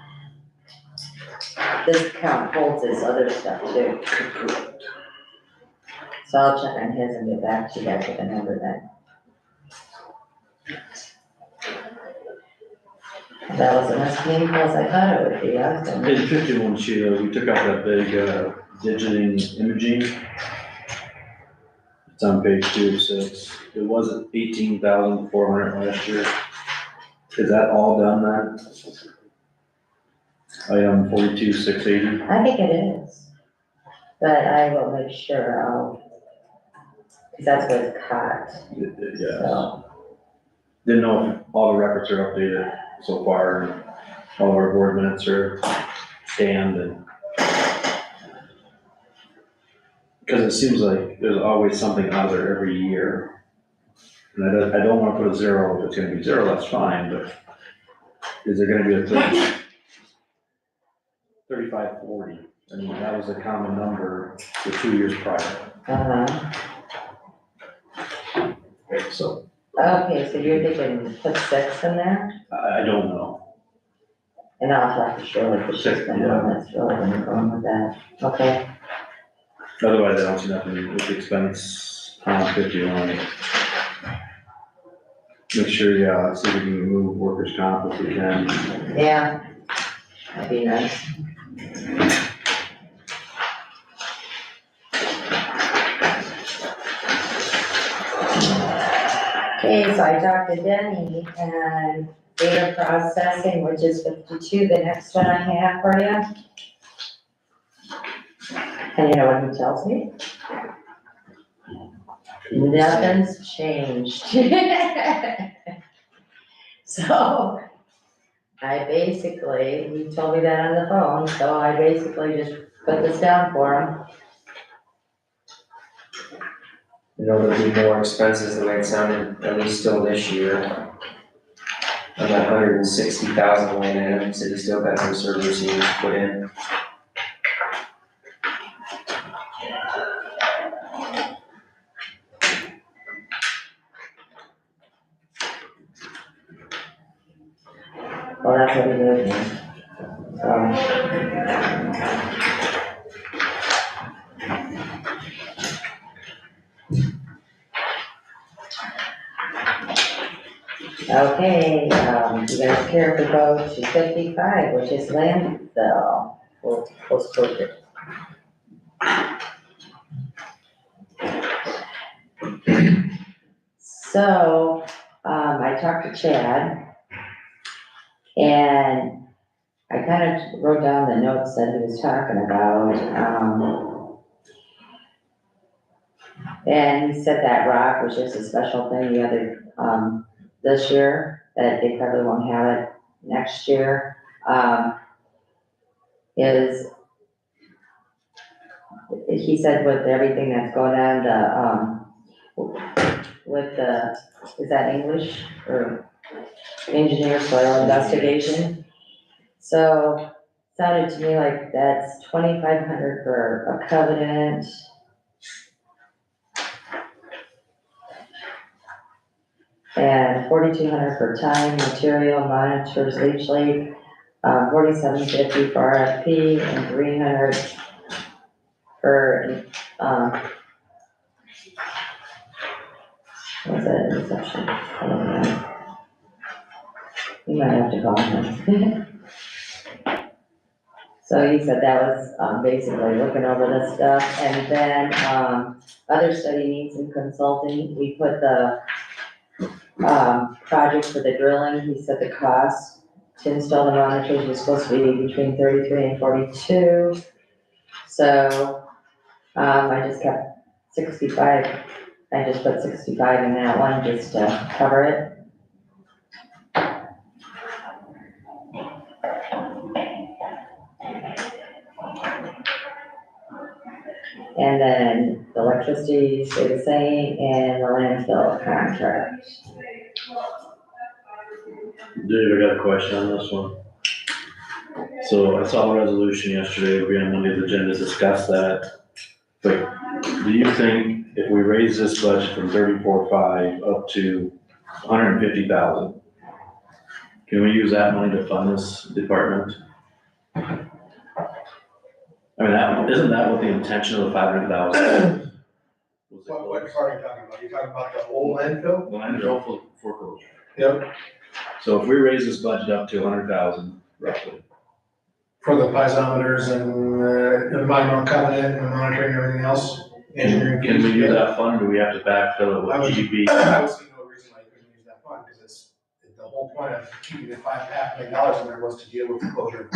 Speaker 6: this account holds this other stuff too. So I'll check on his and get back to you guys with a number then. That wasn't as painful as I thought it would be, I was gonna.
Speaker 2: In 51 Sheila, we took out that big, digiting imaging. It's on page 2 of 6. It wasn't 18,400 last year. Is that all done then? Item 42,680.
Speaker 6: I think it is, but I will make sure cause that's what it's caught,
Speaker 2: Yeah.
Speaker 6: so.
Speaker 2: Didn't know if all the records are updated so far, and all of our board minutes are scanned and. Because it seems like there's always something out there every year. And I don't wanna put a 0, if it's gonna be 0, that's fine, but is there gonna be a 3540? I mean, that was a common number the 2 years prior, so
Speaker 6: Okay, so you're thinking put 6 in there,
Speaker 2: I don't know.
Speaker 6: and I'll talk to Shirley, cause she's the one that's really gonna go on with that, okay?
Speaker 2: Otherwise, I don't see nothing with the expense on 51. Make sure, yeah, see if we can remove workers' comp if we can.
Speaker 6: Yeah, that'd be nice. Okay, so I talked to Denny and data processing, which is 52, the next one I have for you. And you know what he tells me? Nothing's changed. So, I basically, he told me that on the phone, so I basically just put this down for him.
Speaker 3: You know, there'll be more expenses the way it sounded, at least still this year. On that 160,000 line item, so he still got some servers he needs to put in.
Speaker 6: Well, that's what he did. So. Okay, you guys care if we go to 55, which is landfill, post-closure. So, I talked to Chad, and I kind of wrote down the notes that he was talking about, and he said that rock was just a special thing the other, this year, that they probably won't have it next year. He said with everything that's going on, with the, is that English, or engineer soil investigation? So, sounded to me like that's 2,500 for a covenant. And 4,200 for time, material, monitors, leach leak, 4,750 for RFP, and 300 for, what's that, interception? I don't know. You might have to call him. So he said that was, basically looking over this stuff, and then, other study needs and consulting, we put the, project for the drilling, he said the cost to install the monitors was supposed to be between 33 and 42. So, I just kept 65, I just put 65 in that one just to cover it. And then the electricity stayed the same, and the landfill contract.
Speaker 2: Dave, I got a question on this one. So I saw a resolution yesterday, it'll be on Monday's agenda to discuss that. But do you think if we raise this budget from 34.5 up to 150,000, can we use that money to fund this department? I mean, isn't that what the intention of the 500,000?
Speaker 4: What part are you talking about? You're talking about the old landfill?
Speaker 2: The landfill for foreclosure.
Speaker 4: Yep.
Speaker 2: So if we raise this budget up to 100,000 roughly,
Speaker 4: For the piezometers and the environmental covenant and the monitoring and everything else, engineering.
Speaker 2: can we use that fund, or do we have to backfill it
Speaker 4: I would-
Speaker 2: with GB?
Speaker 4: I would see no reason why you couldn't use that fund, because it's, the whole point of keeping the $5.5 million in there was to deal with the closure.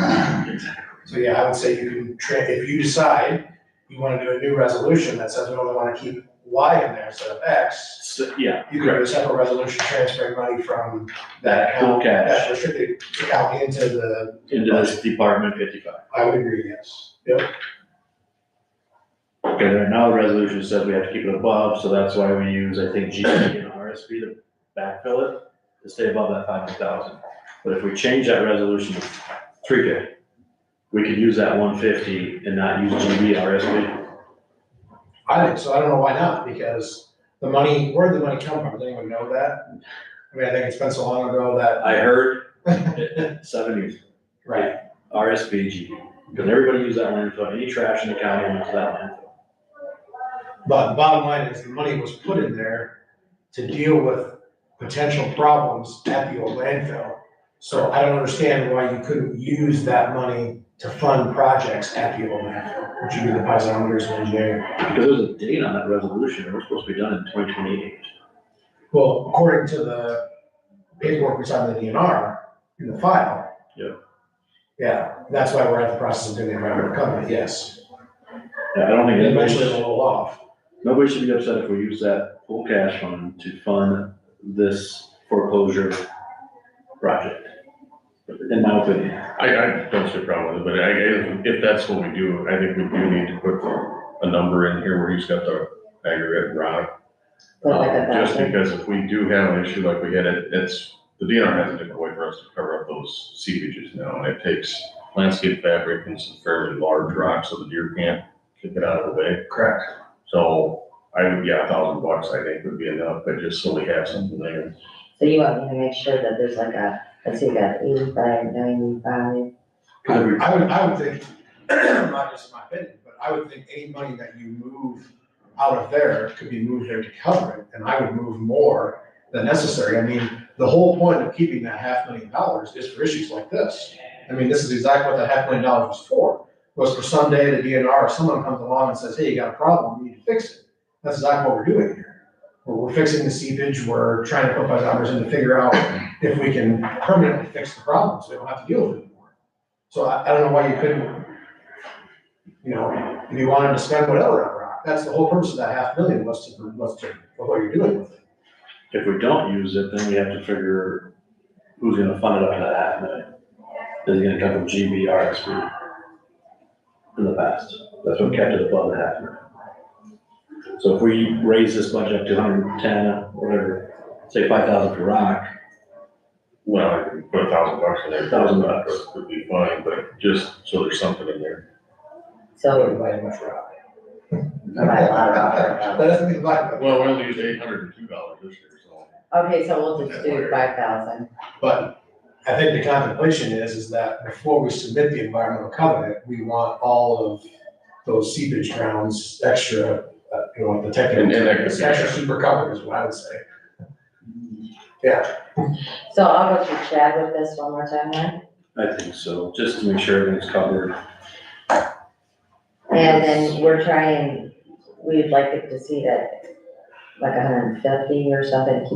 Speaker 4: So yeah, I would say you can, if you decide you wanna do a new resolution that says we only wanna keep Y in there instead of X,
Speaker 2: So, yeah,
Speaker 4: you can do a separate resolution transferring money from
Speaker 2: that full
Speaker 4: account, that
Speaker 2: cash
Speaker 4: restricted account into the,
Speaker 2: into this Department 55.
Speaker 4: I would agree, yes. Yep.
Speaker 2: Okay, right now the resolution says we have to keep it above, so that's why we use, I think, GB and RSP to backfill it, to stay above that 500,000. But if we change that resolution to 350, we could use that 150 and not use GB, RSP.
Speaker 4: I think so, I don't know why not, because the money, where'd the money come from, does anyone know that? I mean, I think it's been so long ago that.
Speaker 2: I heard 7 years,
Speaker 4: Right.
Speaker 2: RSP, GB, because everybody used that landfill, any trash in the county went to that landfill.
Speaker 4: But the bottom line is the money was put in there to deal with potential problems at the old landfill. So I don't understand why you couldn't use that money to fund projects at the old landfill, which would be the piezometers and engineering.
Speaker 2: Because there's a date on that resolution, it was supposed to be done in 2028.
Speaker 4: Well, according to the paperwork we saw in the DNR, in the file.
Speaker 2: Yep.
Speaker 4: Yeah, that's why we're at the process of doing the environmental covenant, yes.
Speaker 2: Yeah, I don't think
Speaker 4: And
Speaker 2: anybody
Speaker 4: eventually
Speaker 2: should,
Speaker 4: it'll roll off.
Speaker 2: nobody should be upset if we use that full cash fund to fund this foreclosure project, in my opinion.
Speaker 1: I don't see a problem with it, but if that's what we do, I think we do need to put a number in here where he's got the aggregate rock.
Speaker 6: Put like a
Speaker 1: Just
Speaker 6: thousand.
Speaker 1: because if we do have an issue like we had, it's, the DNR has a different way for us to cover up those seepages now, and it takes landscape fabric and some fairly large rocks so the deer can't kick it out of the way.
Speaker 4: Correct.
Speaker 1: So I would, yeah, $1,000 I think would be enough, but just so we have something there.
Speaker 6: So you want me to make sure that there's like a, let's see, got 85, 95.
Speaker 4: I would think, not just my opinion, but I would think any money that you move out of there could be moved there to cover it, and I would move more than necessary. I mean, the whole point of keeping that $500,000 is for issues like this. I mean, this is exactly what that $500,000 was for, was for someday the DNR, or someone comes along and says, hey, you got a problem, you need to fix it. That's exactly what we're doing here. We're fixing the seepage, we're trying to put piezometers in to figure out if we can permanently fix the problem, so we don't have to deal with it anymore. So I don't know why you couldn't, if you wanted to spend whatever on rock, that's the whole purpose of that $500,000 was to, for what you're doing with it.
Speaker 2: If we don't use it, then we have to figure who's gonna fund it up to that $500,000. Is it gonna come from GBRSP in the past? That's what kept it above the $500,000. So if we raise this budget up to 110, whatever, say 5,000 for rock.
Speaker 1: Well, I can put $1,000 in there.
Speaker 2: $1,000
Speaker 1: would be fine, but just so there's something in there.
Speaker 6: So,
Speaker 4: Buy much rock.
Speaker 6: I buy a lot of rock.
Speaker 4: That doesn't mean buy.
Speaker 1: Well, we only used $802 this year, so.
Speaker 6: Okay, so we'll just do 5,000.
Speaker 4: But I think the contemplation is that before we submit the environmental covenant, we want all of those seepage grounds extra, the technical,
Speaker 1: And
Speaker 4: extra super covered is what I would say. Yeah.
Speaker 6: So I'll go through Chad with this one more time then.
Speaker 2: I think so, just to make sure everything's covered.
Speaker 6: And then we'd like it to see that like 150 or something,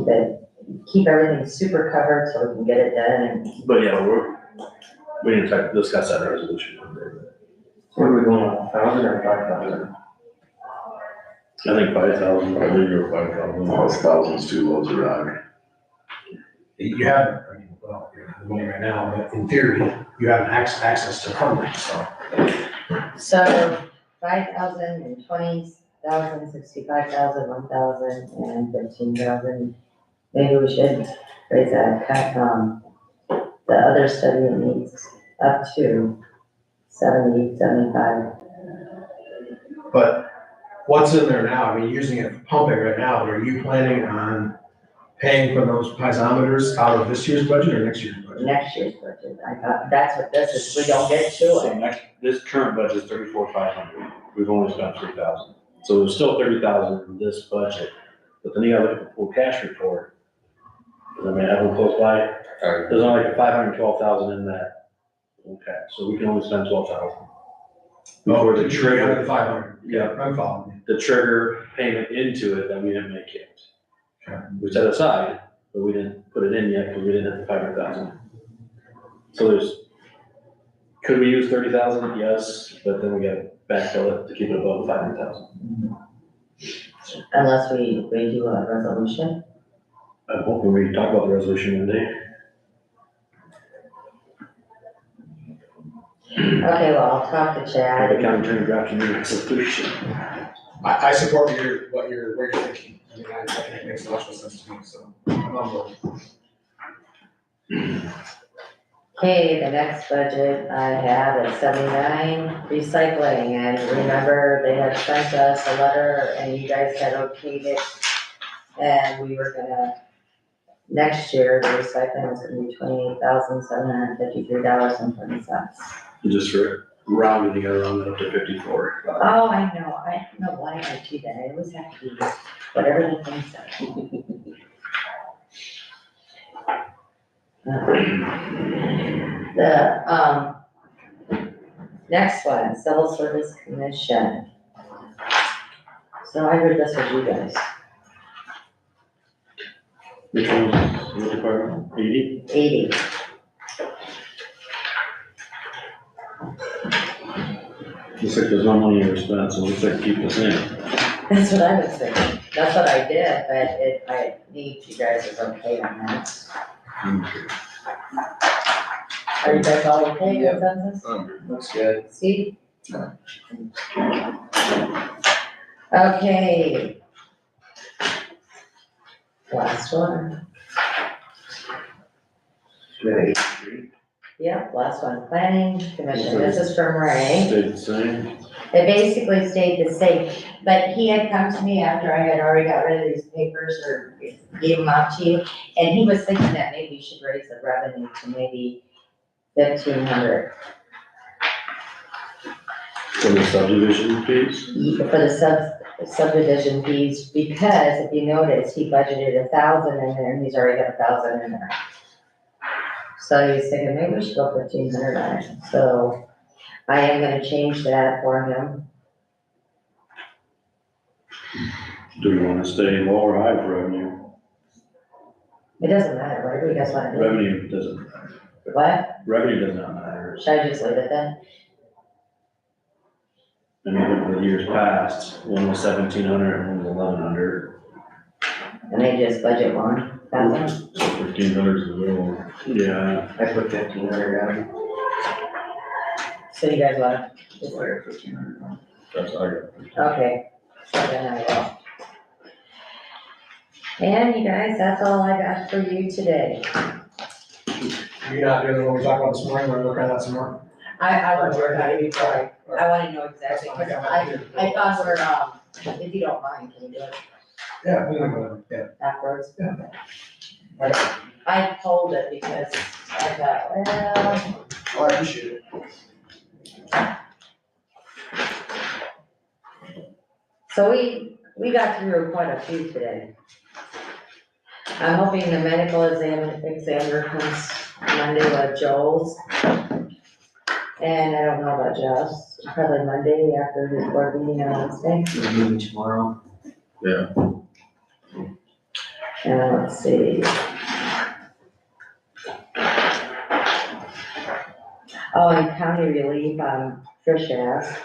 Speaker 6: keep everything super covered so we can get it done and.
Speaker 2: But yeah, we need to discuss that resolution.
Speaker 3: Where are we going, 1,000 or 5,000?
Speaker 2: I think 5,000.
Speaker 1: I think you're 5,000.
Speaker 8: Plus thousands too low to rock.
Speaker 4: You have, well, you have the money right now, but in theory, you have access to funding, so.
Speaker 6: So 5,000 and 20,000, 65,000, 1,000 and 15,000. Maybe we should raise that, the other study needs up to 70, 75.
Speaker 4: But what's in there now? I mean, using it for pumping right now, but are you planning on paying for those piezometers out of this year's budget or next year's budget?
Speaker 6: Next year's budget, I thought, that's what this is, we don't get to
Speaker 2: So
Speaker 6: it.
Speaker 2: this current budget is 34,500. We've only spent 3,000. So there's still 30,000 in this budget. But then you gotta look at the full cash report. I mean, have them close by. There's only like 512,000 in that full cash, so we can only spend 12,000. Before the trigger,
Speaker 4: 500.
Speaker 2: Yeah.
Speaker 4: I'm following
Speaker 2: the trigger payment into it that we didn't make yet.
Speaker 4: Okay.
Speaker 2: We set aside, but we didn't put it in yet because we didn't hit the 500,000. So could we use 30,000? Yes, but then we gotta backfill it to keep it above the 500,000.
Speaker 6: Unless we do a resolution.
Speaker 2: I'm hoping we talk about the resolution one day.
Speaker 6: Okay, well, I'll talk to
Speaker 2: Have
Speaker 6: Chad.
Speaker 2: the county attorney draft a new resolution.
Speaker 4: it. I support what you're thinking. I mean, I think it makes logical sense to me, so I'm on board.
Speaker 6: Okay, the next budget I have is 79 recycling, and remember, they had sent us a letter and you guys had okayed it. And we were gonna, next year, the recycling was gonna be $28,753.20.
Speaker 2: Just for rounding, you gotta round it up to 54.
Speaker 6: Oh, I don't know why I do that, I always have to do whatever the thing says. The, next one, Civil Service Commission. So I heard this was you guys.
Speaker 2: Which one was the department? 80?
Speaker 6: 80.
Speaker 2: Looks like there's no money ever spent, so it looks like keep the same.
Speaker 6: That's what I was thinking. That's what I did, but I need you guys' okay on that. Are you guys all okay, consensus?
Speaker 10: Looks good.
Speaker 6: Steve? Okay. Last one.
Speaker 10: Good.
Speaker 6: Yep, last one. Planning Commission. This is from Ray.
Speaker 2: Stayed the same.
Speaker 6: It basically stayed the same, but he had come to me after I had already got rid of these papers or gave them out to you, and he was thinking that maybe we should raise the revenue to maybe 1,500
Speaker 2: For the subdivision fees?
Speaker 6: for the subdivision fees, because if you notice, he budgeted 1,000 in there, and he's already got 1,000 in there. So he's thinking, maybe we should go 1,500 on it, so I am gonna change that for him.
Speaker 2: Do we wanna stay low or high for revenue?
Speaker 6: It doesn't matter, whatever you guys wanna do.
Speaker 2: Revenue doesn't matter.
Speaker 6: What?
Speaker 2: Revenue does not matter.
Speaker 6: Should I just leave it then?
Speaker 2: I mean, the years past, one was 1,700 and one was 1,100.
Speaker 6: And they just budget 1,000?
Speaker 1: 1,500 is the minimum.
Speaker 2: Yeah.
Speaker 3: I put 1,500 down.
Speaker 6: So you guys wanna,
Speaker 8: It's like 1,500.
Speaker 1: That's how I got.
Speaker 6: okay, so then I will. And you guys, that's all I got for you today.
Speaker 4: You're not doing what we talked about this morning, we're looking at that some more.
Speaker 6: I want to work on it before, I wanna know exactly, because I thought we're, if you don't mind, can you do it
Speaker 4: Yeah, we can go, yeah.
Speaker 6: afterwards?
Speaker 4: Yeah.
Speaker 6: I pulled it because I thought, well,
Speaker 4: Oh, I appreciate it.
Speaker 6: so we got through quite a few today. I'm hoping the medical examiner comes Monday with Joel's. And I don't know about Josh, probably Monday after his board meeting on Wednesday.
Speaker 3: We're meeting tomorrow.
Speaker 1: Yeah.
Speaker 6: And let's see. Oh, and county relief, Trish asked.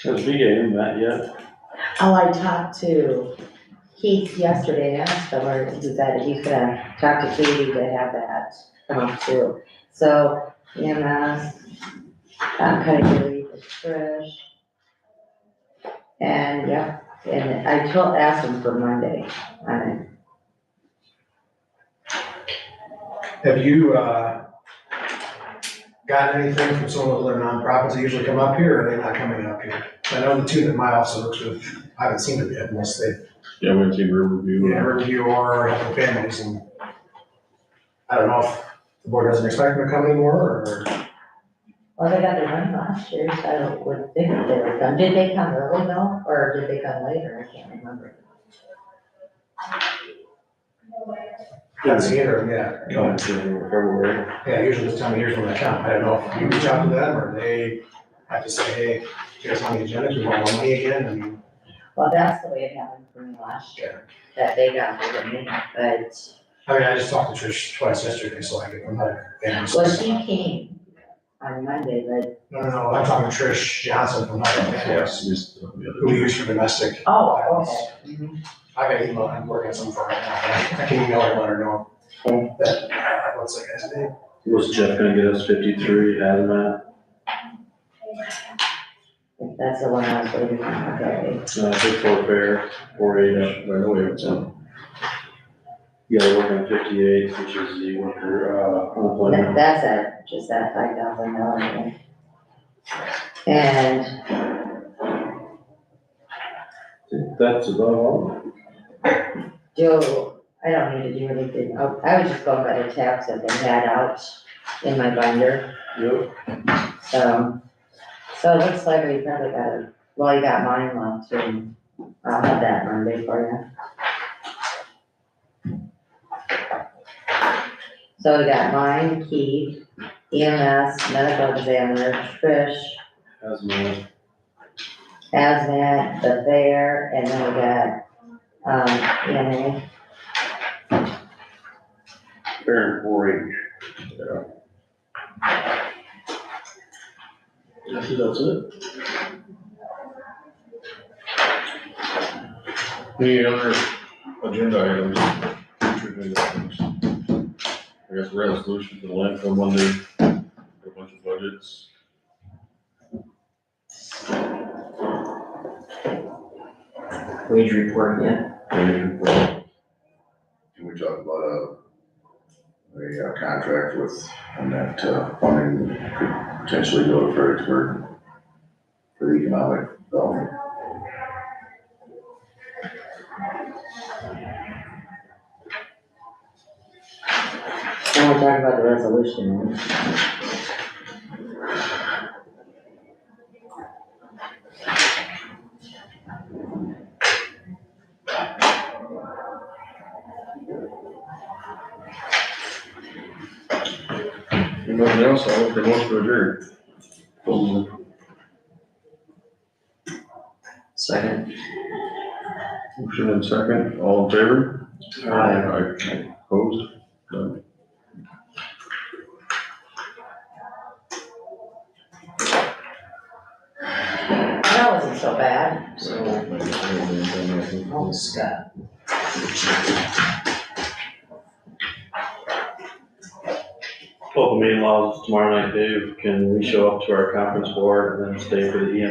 Speaker 2: Has VA met yet?
Speaker 6: Oh, I talked to Keith yesterday, and asked him, or he said he's gonna talk to Katie to have that come too. So, EMS, county relief is Trish. And, yeah, and I asked him for Monday on it.
Speaker 4: Have you, gotten anything from some of the other nonprofits that usually come up here, or are they not coming up here? I know the two that my office works with, I haven't seen them yet, unless they,
Speaker 1: Yeah, we went to Riverview.
Speaker 4: review or help the families, and I don't know if the board doesn't expect them to come anymore, or.
Speaker 6: Well, they got their money last year, so I would think that they would come. Did they come early though, or did they come later? I can't remember.
Speaker 4: Haven't seen either, yeah.
Speaker 2: Come to February.
Speaker 4: Yeah, usually this time of year is when they come. I don't know if you reach out to them, or they have to say, hey, here's on the agenda, we want more money again, I mean.
Speaker 6: Well, that's the way it happened for me last year, that they got hold of me, but,
Speaker 4: I just talked to Trish twice yesterday, so I'm not a fan.
Speaker 6: well, she came on Monday, but,
Speaker 4: No, I'm talking to Trish Johnson from Hunter
Speaker 1: Yes,
Speaker 4: Families,
Speaker 1: just the
Speaker 4: who we
Speaker 1: other.
Speaker 4: use for domestic.
Speaker 6: oh,
Speaker 4: violence.
Speaker 6: okay. Mhm.
Speaker 4: I got email, I'm working on something for her right now, I can email her and let her know
Speaker 6: Okay.
Speaker 4: that, what's the guy's name?
Speaker 2: Was Jeff gonna get us 53 hazmat?
Speaker 6: If that's the one I was waiting on, okay.
Speaker 2: No, I think for fair, 4-8.
Speaker 1: I know we haven't seen.
Speaker 2: You gotta work on 58, which is the worker, unemployment.
Speaker 6: That's at, just that $5,000 one. And
Speaker 2: That's about all.
Speaker 6: Joe, I don't need to do anything, I was just going by the tabs that they had out in my binder.
Speaker 2: Yep.
Speaker 6: So it looks like we probably got it, well, you got mine left too. I'll have that Monday for you. So we got mine, Keith, EMS, medical examiner, Trish,
Speaker 2: Hazmat.
Speaker 6: hazmat, the fair, and then we got, EMA.
Speaker 2: Fair and 4-H. I think that's it.
Speaker 1: Any other agenda items? Future agenda items? I guess resolution for the landfill Monday, a bunch of budgets.
Speaker 3: Wage report yet?
Speaker 8: Can we talk about a contract with, and that funding could potentially go to Fredericksburg for economic development?
Speaker 6: Now we're talking about the resolution.
Speaker 1: Nothing else, I'll look for motion to adjourn.
Speaker 3: Second.
Speaker 1: Motion and second, all in favor? Aye. Opposed? None.
Speaker 6: That wasn't so bad. Oh, Scott.
Speaker 2: Open meeting laws tomorrow night, Dave, can we show up to our conference board and then stay for the EM